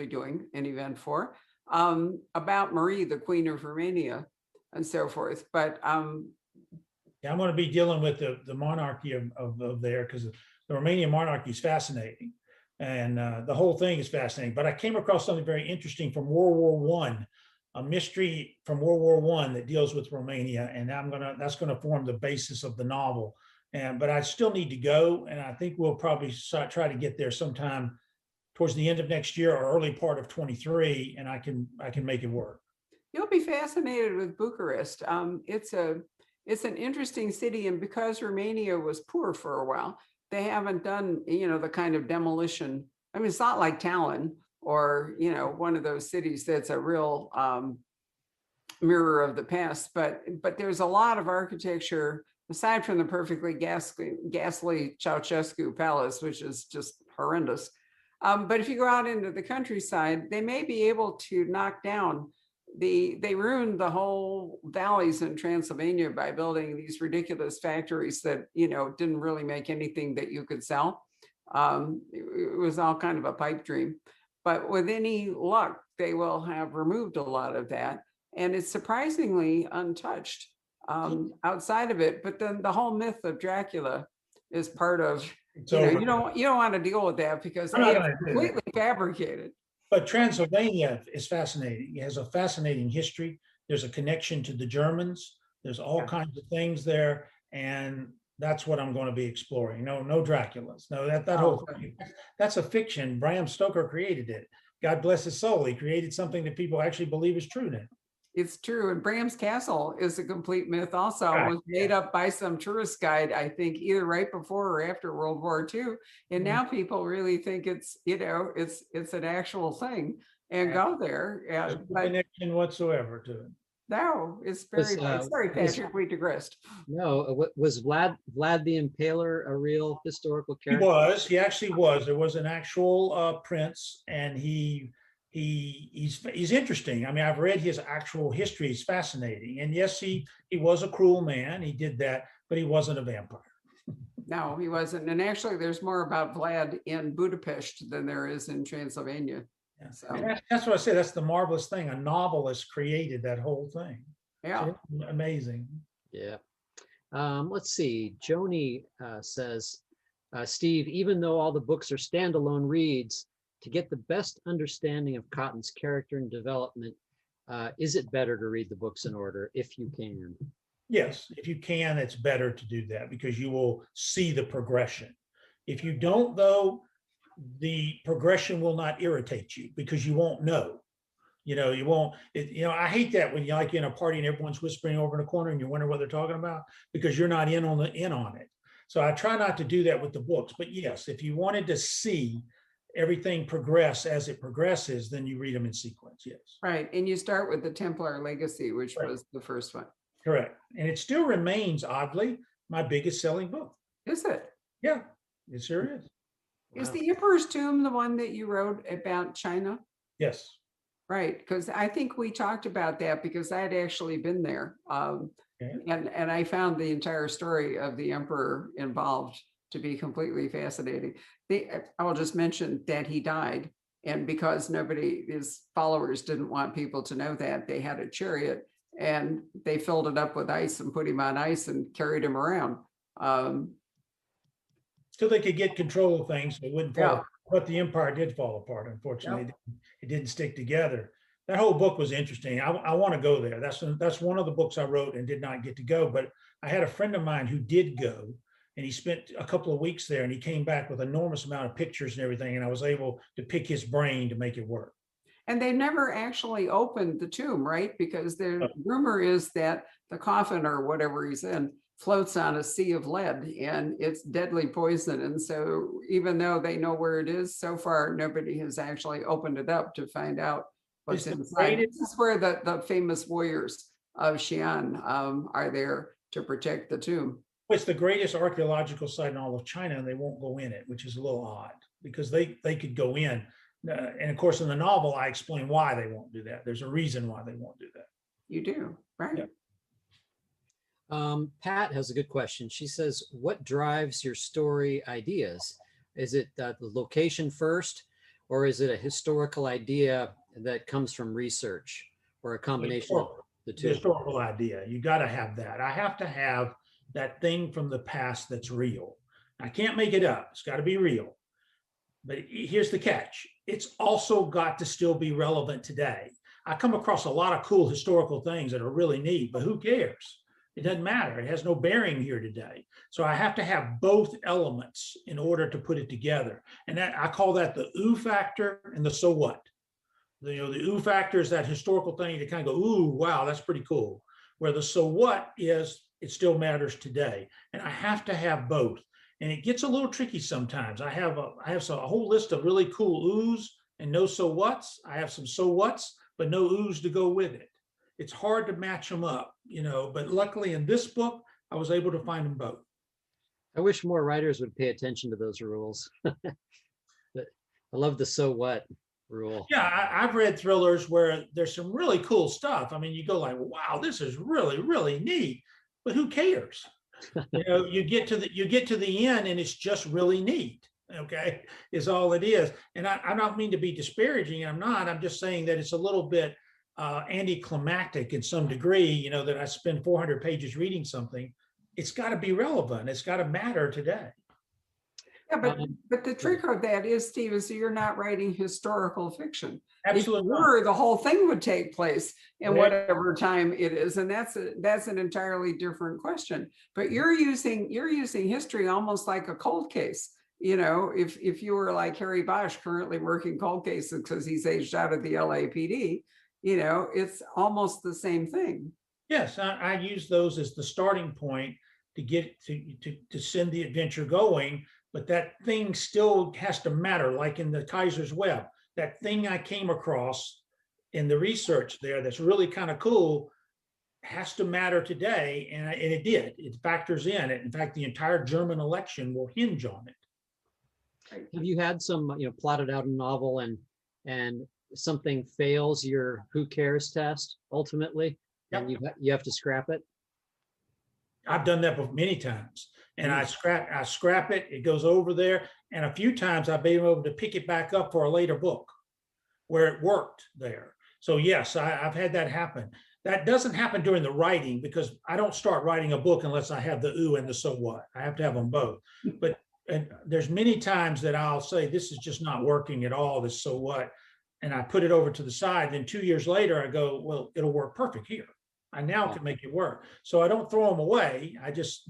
doing an event for, about Marie, the Queen of Romania, and so forth. But yeah, I'm going to be dealing with the monarchy of there, because the Romanian monarchy is fascinating, and the whole thing is fascinating. But I came across something very interesting from World War I, a mystery from World War I that deals with Romania, and that's gonna form the basis of the novel. But I still need to go, and I think we'll probably try to get there sometime towards the end of next year or early part of 23, and I can make it work. You'll be fascinated with Bucharest. It's an interesting city, and because Romania was poor for a while, they haven't done the kind of demolition. I mean, it's not like Tallinn or one of those cities that's a real mirror of the past, but there's a lot of architecture aside from the perfectly ghastly Ceausescu Palace, which is just horrendous. But if you go out into the countryside, they may be able to knock down they ruined the whole valleys in Transylvania by building these ridiculous factories that didn't really make anything that you could sell. It was all kind of a pipe dream. But with any luck, they will have removed a lot of that. And it's surprisingly untouched outside of it. But then the whole myth of Dracula is part of, you don't want to deal with that because it's completely fabricated. But Transylvania is fascinating. It has a fascinating history. There's a connection to the Germans. There's all kinds of things there. And that's what I'm going to be exploring. No Draculas. No, that whole thing. That's a fiction. Bram Stoker created it. God bless his soul. He created something that people actually believe is true now. It's true. And Bram's Castle is a complete myth also. It was made up by some tourist guide, I think, either right before or after World War II. And now people really think it's an actual thing and go there. No connection whatsoever to it. No, it's very nice. Sorry, Patrick, we digressed. No, was Vlad the Impaler a real historical character? He was. He actually was. There was an actual prince, and he's interesting. I mean, I've read his actual history. It's fascinating. And yes, he was a cruel man. He did that, but he wasn't a vampire. No, he wasn't. And actually, there's more about Vlad in Budapest than there is in Transylvania. Yeah. So that's what I say. That's the marvelous thing. A novelist created that whole thing. Yeah. So amazing. Yeah. Let's see. Joni says, Steve, even though all the books are standalone reads, to get the best understanding of Cotton's character and development, is it better to read the books in order if you can? Yes, if you can, it's better to do that because you will see the progression. If you don't, though, the progression will not irritate you because you won't know. You won't. I hate that when you're like in a party and everyone's whispering over in a corner and you wonder what they're talking about because you're not in on it. So I try not to do that with the books. But yes, if you wanted to see everything progress as it progresses, then you read them in sequence. Yes. Right. And you start with the Templar Legacy, which was the first one. Correct. And it still remains, oddly, my biggest selling book. Is it? Yeah, it sure is. Wow. Is the Emperor's Tomb the one that you wrote about China? Yes. Right. Because I think we talked about that because I had actually been there. And I found the entire story of the emperor involved to be completely fascinating. I will just mention that he died. And because his followers didn't want people to know that, they had a chariot and they filled it up with ice and put him on ice and carried him around. So they could get control of things. So it wouldn't fall apart. But the empire did fall apart. Unfortunately, it didn't stick together. That whole book was interesting. I want to go there. That's one of the books I wrote and did not get to go. But I had a friend of mine who did go, and he spent a couple of weeks there, and he came back with an enormous amount of pictures and everything, and I was able to pick his brain to make it work. And they never actually opened the tomb, right? Because the rumor is that the coffin or whatever he's in floats on a sea of lead and it's deadly poison. And so even though they know where it is, so far, nobody has actually opened it up to find out what's inside. This is where the famous warriors of Xi'an are there to protect the tomb. It's the greatest archaeological site in all of China, and they won't go in it, which is a little odd because they could go in. And of course, in the novel, I explain why they won't do that. There's a reason why they won't do that. You do, right? Yeah. Pat has a good question. She says, what drives your story ideas? Is it the location first, or is it a historical idea that comes from research, or a combination of the two? Historical idea. You got to have that. I have to have that thing from the past that's real. I can't make it up. It's got to be real. But here's the catch. It's also got to still be relevant today. I come across a lot of cool historical things that are really neat, but who cares? It doesn't matter. It has no bearing here today. So I have to have both elements in order to put it together. And that, I call that the ooh factor and the so what. The ooh factor is that historical thing to kind of go, ooh, wow, that's pretty cool. Where the so what is, it still matters today. And I have to have both. And it gets a little tricky sometimes. I have a whole list of really cool oohs and no so whats. I have some so whats, but no oohs to go with it. It's hard to match them up, but luckily in this book, I was able to find them both. I wish more writers would pay attention to those rules. I love the so what rule. Yeah, I've read thrillers where there's some really cool stuff. I mean, you go like, wow, this is really, really neat, but who cares? You get to the end and it's just really neat. Okay, is all it is. And I don't mean to be disparaging. I'm not. I'm just saying that it's a little bit anticlimactic in some degree, that I spend 400 pages reading something. It's got to be relevant. It's got to matter today. Yeah, but the trick of that is, Steve, is you're not writing historical fiction. Absolutely. If you were, the whole thing would take place in whatever time it is, and that's an entirely different question. But you're using history almost like a cold case. If you were like Harry Bosch, currently working cold cases because he's aged out of the LAPD, it's almost the same thing. Yes, I use those as the starting point to get to send the adventure going, but that thing still has to matter, like in the Kaiser's Web. That thing I came across in the research there that's really kind of cool has to matter today, and it did. It factors in it. In fact, the entire German election will hinge on it. Have you had some, plotted out a novel and something fails your who cares test ultimately, and you have to scrap it? I've done that many times, and I scrap it. It goes over there, and a few times I've been able to pick it back up for a later book where it worked there. So yes, I've had that happen. That doesn't happen during the writing because I don't start writing a book unless I have the ooh and the so what. I have to have them both. But and there's many times that I'll say this is just not working at all. This so what, and I put it over to the side. Then 2 years later, I go, well, it'll work perfect here. I now can make it work. So I don't throw them away. I just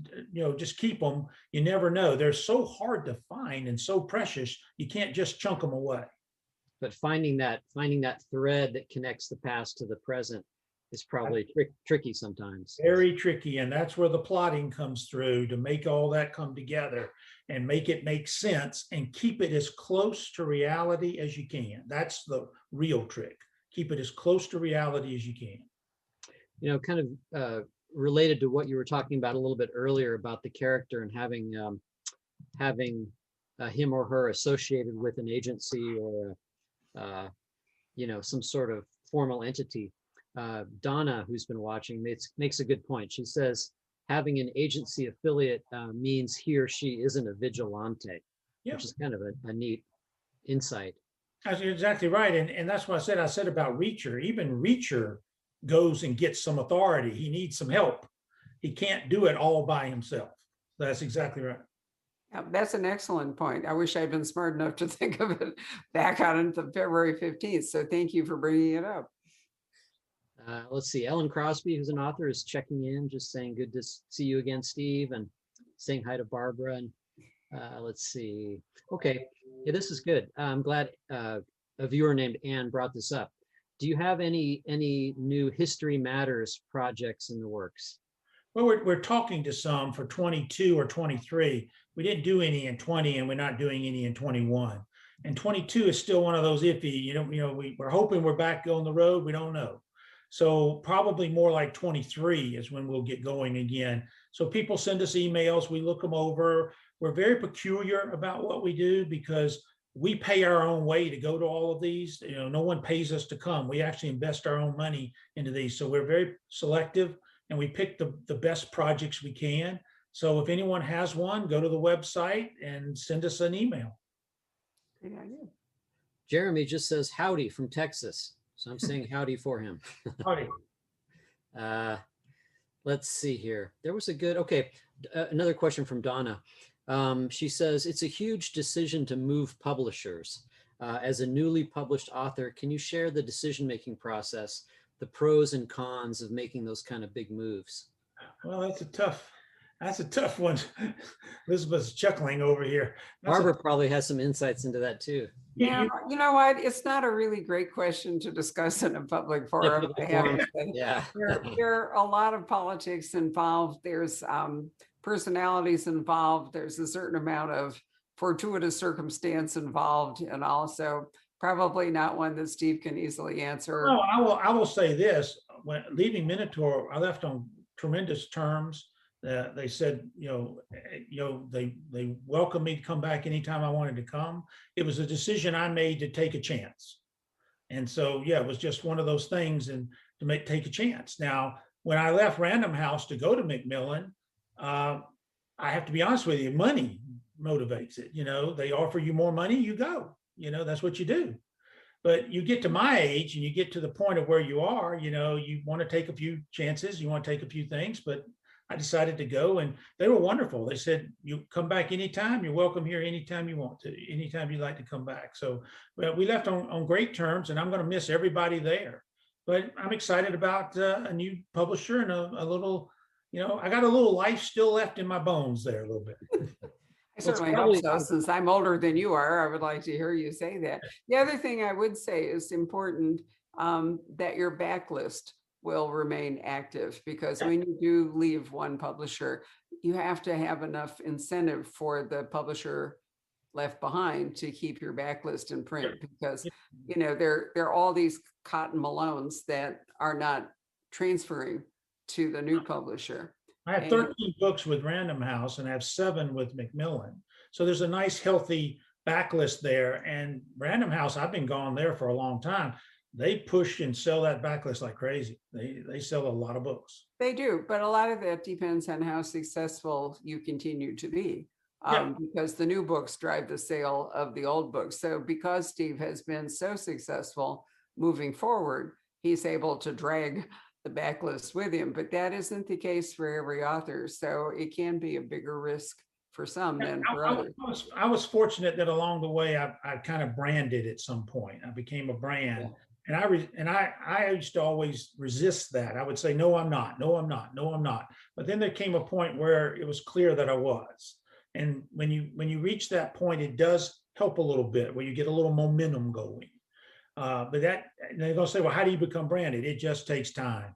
keep them. You never know. They're so hard to find and so precious. You can't just chunk them away. But finding that thread that connects the past to the present is probably tricky sometimes. Very tricky. And that's where the plotting comes through to make all that come together and make it make sense and keep it as close to reality as you can. That's the real trick. Keep it as close to reality as you can. Kind of related to what you were talking about a little bit earlier about the character and having him or her associated with an agency or some sort of formal entity. Donna, who's been watching, makes a good point. She says having an agency affiliate means he or she isn't a vigilante, which is kind of a neat insight. That's exactly right. And that's what I said about Reacher. Even Reacher goes and gets some authority. He needs some help. He can't do it all by himself. That's exactly right. Yeah, that's an excellent point. I wish I'd been smart enough to think of it back on February 15th. So thank you for bringing it up. Let's see. Ellen Crosby, who's an author, is checking in, just saying, good to see you again, Steve. And saying hi to Barbara. And let's see. Okay, yeah, this is good. I'm glad a viewer named Ann brought this up. Do you have any new History Matters projects in the works? Well, we're talking to some for 22 or 23. We didn't do any in 20, and we're not doing any in 21. And 22 is still one of those iffy. We're hoping we're back on the road. We don't know. So probably more like 23 is when we'll get going again. So people send us emails. We look them over. We're very peculiar about what we do because we pay our own way to go to all of these. No one pays us to come. We actually invest our own money into these. So we're very selective, and we pick the best projects we can. So if anyone has one, go to the website and send us an email. Great idea. Jeremy just says howdy from Texas. So I'm saying howdy for him. Howdy. Let's see here. There was a good, okay, another question from Donna. She says, it's a huge decision to move publishers. As a newly published author, can you share the decision-making process, the pros and cons of making those kind of big moves? Well, that's a tough one. Elizabeth's chuckling over here. Barbara probably has some insights into that too. Yeah, you know what? It's not a really great question to discuss in a public forum. I have to say. Yeah. There are a lot of politics involved. There's personalities involved. There's a certain amount of fortuitous circumstance involved, and also probably not one that Steve can easily answer. No, I will say this: when leaving Minotaur, I left on tremendous terms. They said, they welcomed me to come back anytime I wanted to come. It was a decision I made to take a chance. And so, yeah, it was just one of those things, and to take a chance. Now, when I left Random House to go to Macmillan, I have to be honest with you, money motivates it. They offer you more money, you go. That's what you do. But you get to my age and you get to the point of where you are, you want to take a few chances, you want to take a few things, but I decided to go, and they were wonderful. They said, you come back anytime, you're welcome here anytime you want to, anytime you'd like to come back. So we left on great terms, and I'm going to miss everybody there. But I'm excited about a new publisher and a little, I got a little life still left in my bones there a little bit. I certainly hope so. Since I'm older than you are, I would like to hear you say that. The other thing I would say is important that your backlist will remain active, because when you do leave one publisher, you have to have enough incentive for the publisher left behind to keep your backlist in print, because there are all these Cotton Malones that are not transferring to the new publisher. I have 13 books with Random House and I have 7 with Macmillan. So there's a nice healthy backlist there. And Random House, I've been gone there for a long time. They push and sell that backlist like crazy. They sell a lot of books. They do, but a lot of that depends on how successful you continue to be, because the new books drive the sale of the old books. So because Steve has been so successful moving forward, he's able to drag the backlist with him, but that isn't the case for every author. So it can be a bigger risk for some than for others. I was fortunate that along the way, I kind of branded at some point. I became a brand. Yeah. And I used to always resist that. I would say, no, I'm not. No, I'm not. No, I'm not. But then there came a point where it was clear that I was. And when you reach that point, it does help a little bit, where you get a little momentum going. But they're going to say, well, how do you become branded? It just takes time.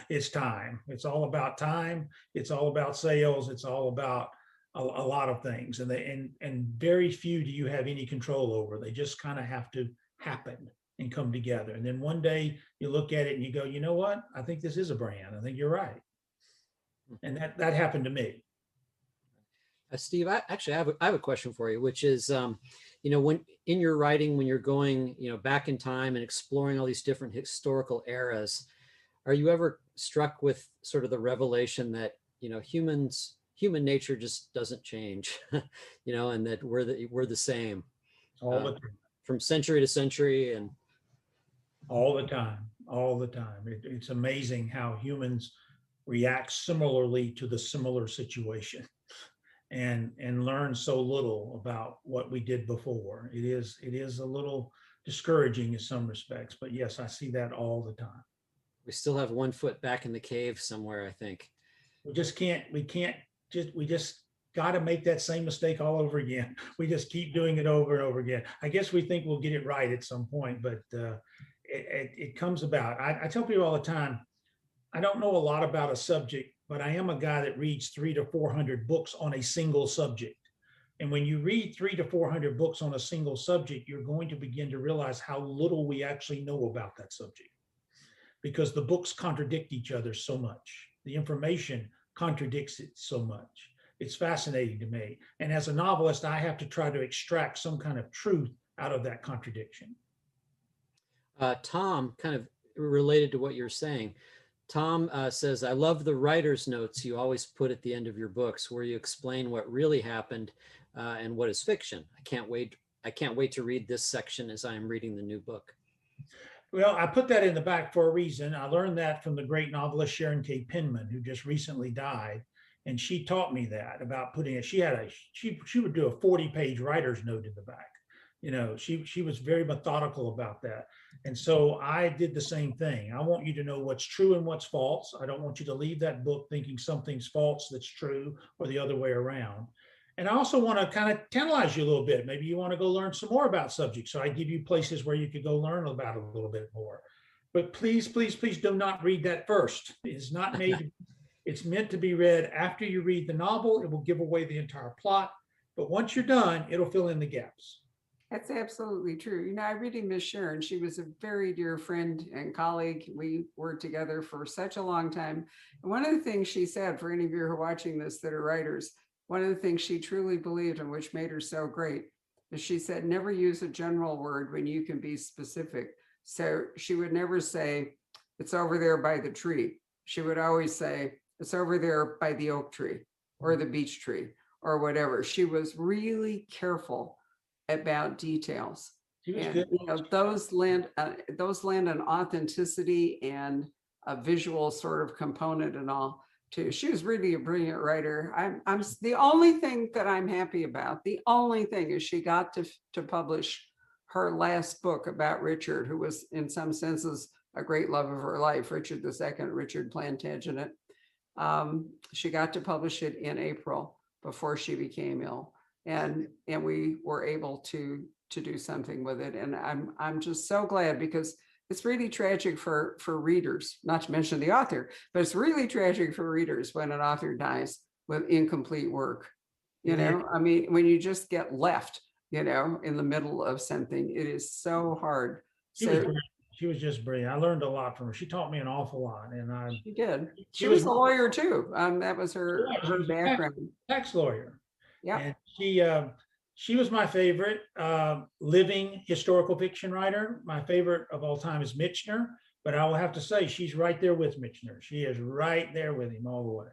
It's time. It's all about time. It's all about sales. It's all about a lot of things. And very few do you have any control over. They just kind of have to happen and come together. And then one day you look at it and you go, you know what? I think this is a brand. I think you're right. And that happened to me. Steve, I have a question for you, which is, when in your writing, when you're going, back in time and exploring all these different historical eras, are you ever struck with sort of the revelation that, human nature just doesn't change, and that we're the same all the time, from century to century, and all the time. It's amazing how humans react similarly to the similar situation and learn so little about what we did before. It is a little discouraging in some respects, but yes, I see that all the time. We still have one foot back in the cave somewhere, I think. We just got to make that same mistake all over again. We just keep doing it over and over again. I guess we think we'll get it right at some point, but it comes about. I tell people all the time, I don't know a lot about a subject, but I am a guy that reads 300 to 400 books on a single subject. And when you read 300 to 400 books on a single subject, you're going to begin to realize how little we actually know about that subject, because the books contradict each other so much. The information contradicts it so much. It's fascinating to me. And as a novelist, I have to try to extract some kind of truth out of that contradiction. Tom, kind of related to what you're saying, Tom says, I love the writer's notes you always put at the end of your books where you explain what really happened and what is fiction. I can't wait to read this section as I am reading the new book. Well, I put that in the back for a reason. I learned that from the great novelist Sharon K. Penman, who just recently died. And she taught me that about putting it. She would do a 40-page writer's note in the back. You know, she was very methodical about that. And so I did the same thing. I want you to know what's true and what's false. I don't want you to leave that book thinking something's false that's true, or the other way around. And I also want to kind of tantalize you a little bit. Maybe you want to go learn some more about subjects. So I give you places where you could go learn about it a little bit more. But please, please, please do not read that first. It's not made, it's meant to be read after you read the novel. It will give away the entire plot. But once you're done, it'll fill in the gaps. That's absolutely true. You know, I really miss Sharon. She was a very dear friend and colleague. We worked together for such a long time. And one of the things she said, for any of you who are watching this that are writers, one of the things she truly believed and which made her so great is she said, never use a general word when you can be specific. So she would never say, it's over there by the tree. She would always say, it's over there by the oak tree or the beech tree or whatever. She was really careful about details. And you know, those lend an authenticity and a visual sort of component and all too. She was really a brilliant writer. I'm the only thing that I'm happy about, the only thing is she got to publish her last book about Richard, who was in some senses a great love of her life, Richard II, Richard Plantagenet. She got to publish it in April before she became ill. And we were able to do something with it. And I'm just so glad, because it's really tragic for readers, not to mention the author, but it's really tragic for readers when an author dies with incomplete work. You know, I mean, when you just get left, you know, in the middle of something, it is so hard. She was just brilliant. I learned a lot from her. She taught me an awful lot. And she did. She was a lawyer too. That was her background. Tax lawyer. Yeah. And she was my favorite living historical fiction writer. My favorite of all time is Michener, but I will have to say she's right there with Michener. She is right there with him all the way.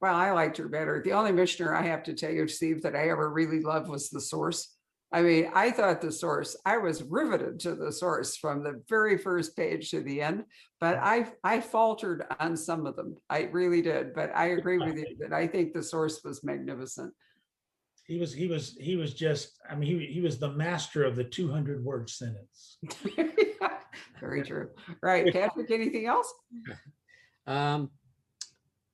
Well, I liked her better. The only Michener I have to tell you, Steve, that I ever really loved was The Source. I mean, I thought The Source, I was riveted to The Source from the very first page to the end, but I faltered on some of them. I really did, but I agree with you that I think The Source was magnificent. He was just, I mean, he was the master of the 200-word sentence. Very true. Right. Patrick, anything else?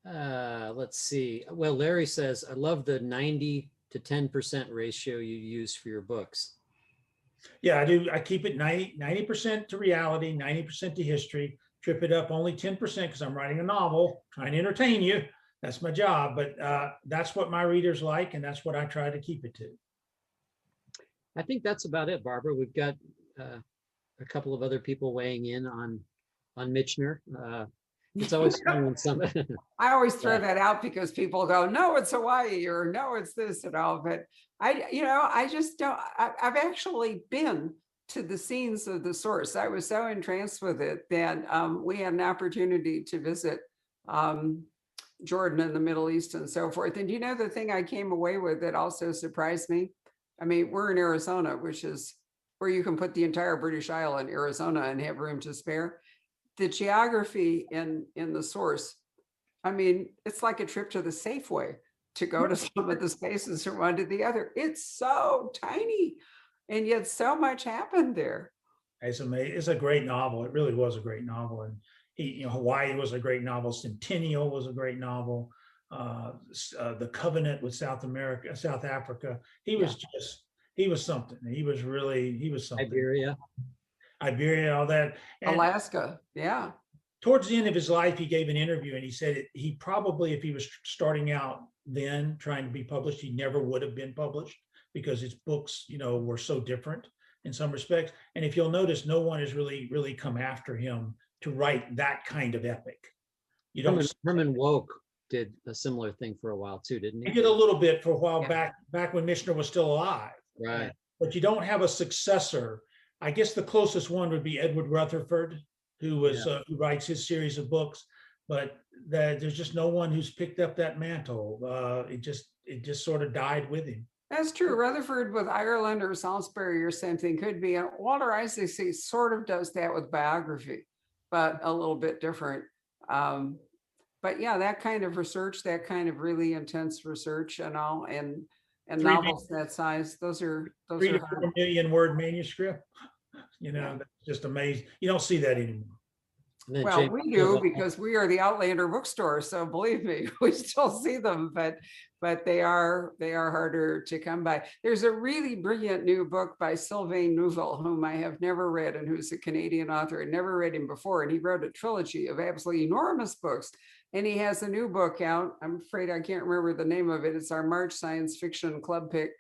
Let's see. Well, Larry says, I love the 90 to 10% ratio you use for your books. Yeah, I do. I keep it 90% to reality, 90% to history, trip it up only 10% because I'm writing a novel, trying to entertain you. That's my job, but that's what my readers like, and that's what I try to keep it to. I think that's about it, Barbara. We've got a couple of other people weighing in on Michener. It's always fun when somebody. I always throw that out because people go, no, it's Hawaii, or no, it's this and all. But I just don't. I've actually been to the scenes of The Source. I was so entranced with it that we had an opportunity to visit Jordan and the Middle East and so forth. And you know, the thing I came away with that also surprised me, I mean, we're in Arizona, which is where you can put the entire British Isle in Arizona and have room to spare. The geography in The Source, I mean, it's like a trip to the Safeway to go to some of the spaces from one to the other. It's so tiny, and yet so much happened there. It's amazing. It's a great novel. It really was a great novel. And Hawaii was a great novel. Centennial was a great novel. the covenant with South Africa. He was he was something. He was something. Iberia. Iberia, all that. And Alaska. Yeah. towards the end of his life, he gave an interview and he said he probably, if he was starting out then trying to be published, he never would have been published because his books, were so different in some respects. And if you'll notice, no one has really come after him to write that kind of epic. Herman Wouk did a similar thing for a while too, didn't he? He did a little bit for a while back when Mishner was still alive. Right. But you don't have a successor. I guess the closest one would be Edward Rutherford, who writes his series of books. But there's just no one who's picked up that mantle. It just sort of died with him. That's true. Rutherford with Ireland or Salisbury or something could be. And Walter Isaacson sort of does that with biography, but a little bit different. But yeah, that kind of research, that kind of really intense research and all, and novels that size, those are 3 to 4 million word manuscript. That's just amazing. You don't see that anymore. Well, we do because we are the Outlander bookstore. So believe me, we still see them, but they are harder to come by. There's a really brilliant new book by Sylvain Neuville, whom I have never read and who's a Canadian author. I'd never read him before. And he wrote a trilogy of absolutely enormous books. And he has a new book out. I'm afraid I can't remember the name of it. It's our March Science Fiction Club pick.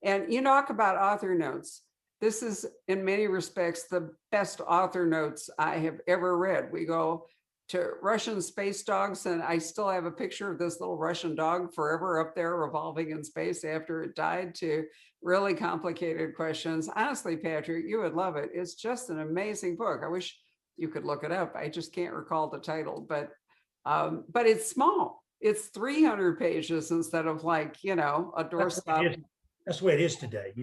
And you talk about author notes. This is, in many respects, the best author notes I have ever read. We go to Russian space dogs, and I still have a picture of this little Russian dog forever up there revolving in space after it died, to really complicated questions. Honestly, Patrick, you would love it. It's just an amazing book. I wish you could look it up. I just can't recall the title, but it's small. It's 300 pages instead of a doorstop. That's the way it is today.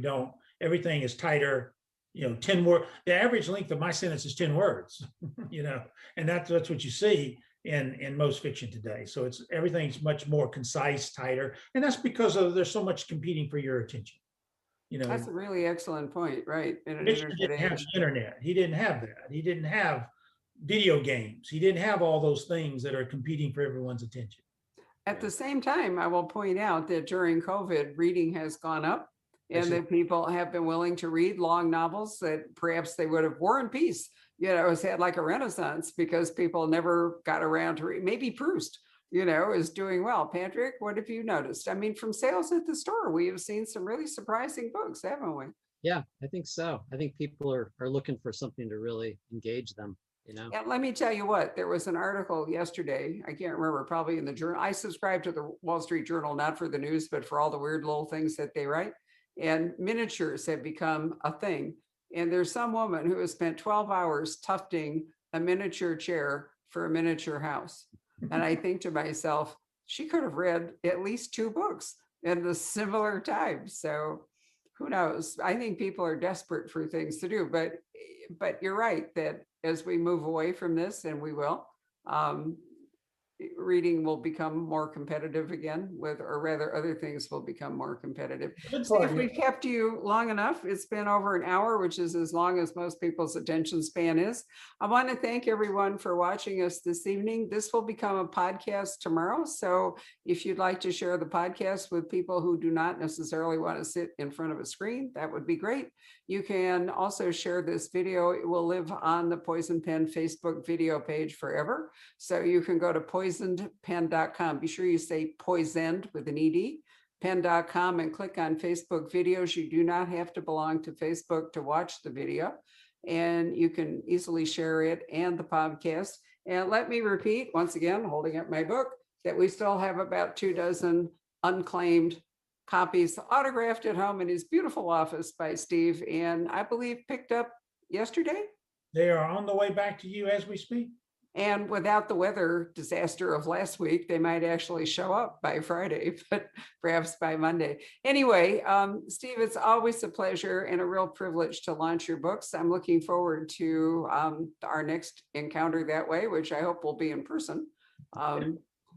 Everything is tighter, 10 words. The average length of my sentence is 10 words, and that's what you see in most fiction today. So everything's much more concise, tighter. And that's because there's so much competing for your attention. That's a really excellent point, right? Richest didn't have the internet. He didn't have that. He didn't have video games. He didn't have all those things that are competing for everyone's attention. At the same time, I will point out that during COVID, reading has gone up. And that people have been willing to read long novels that perhaps they would have. War and Peace, has had like a renaissance because people never got around to read. Maybe Proust, is doing well. Patrick, what have you noticed? I mean, from sales at the store, we have seen some really surprising books, haven't we? Yeah, I think so. I think people are looking for something to really engage them. And let me tell you what, there was an article yesterday, I can't remember, probably in the journal. I subscribe to the Wall Street Journal, not for the news, but for all the weird little things that they write. And miniatures have become a thing. And there's some woman who has spent 12 hours tufting a miniature chair for a miniature house. And I think to myself, she could have read at least 2 books in the similar time. So who knows? I think people are desperate for things to do. But you're right that as we move away from this, and we will, reading will become more competitive again, or rather other things will become more competitive. Steve, we've kept you long enough. It's been over an hour, which is as long as most people's attention span is. I want to thank everyone for watching us this evening. This will become a podcast tomorrow. So if you'd like to share the podcast with people who do not necessarily want to sit in front of a screen, that would be great. You can also share this video. It will live on the Poison Pen Facebook video page forever. So you can go to poisonedpen.com. Be sure you say poisoned with an ED, pen.com, and click on Facebook videos. You do not have to belong to Facebook to watch the video, and you can easily share it and the podcast. And let me repeat once again, holding up my book, that we still have about 24 unclaimed copies autographed at home in his beautiful office by Steve, and I believe picked up yesterday. They are on the way back to you as we speak. And without the weather disaster of last week, they might actually show up by Friday, but perhaps by Monday. Anyway, Steve, it's always a pleasure and a real privilege to launch your books. I'm looking forward to our next encounter that way, which I hope will be in person.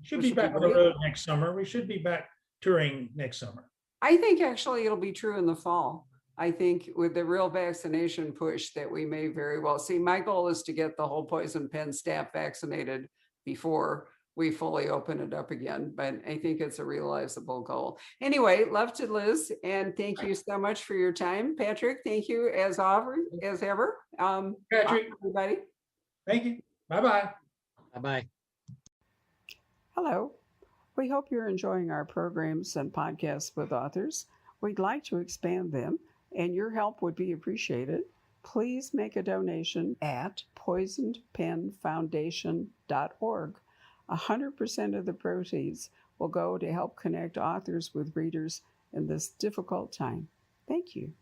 Should be back on the road next summer. We should be back touring next summer. I think actually it'll be true in the fall. I think with the real vaccination push that we may very well see. My goal is to get the whole Poison Pen staff vaccinated before we fully open it up again. But I think it's a realizable goal. Anyway, love to Liz, and thank you so much for your time. Patrick, thank you as ever. Patrick, Everybody. thank you. Bye-bye. Bye-bye. Hello. We hope you're enjoying our programs and podcasts with authors. We'd like to expand them, and your help would be appreciated. Please make a donation at poisonedpenfoundation.org. 100% of the proceeds will go to help connect authors with readers in this difficult time. Thank you.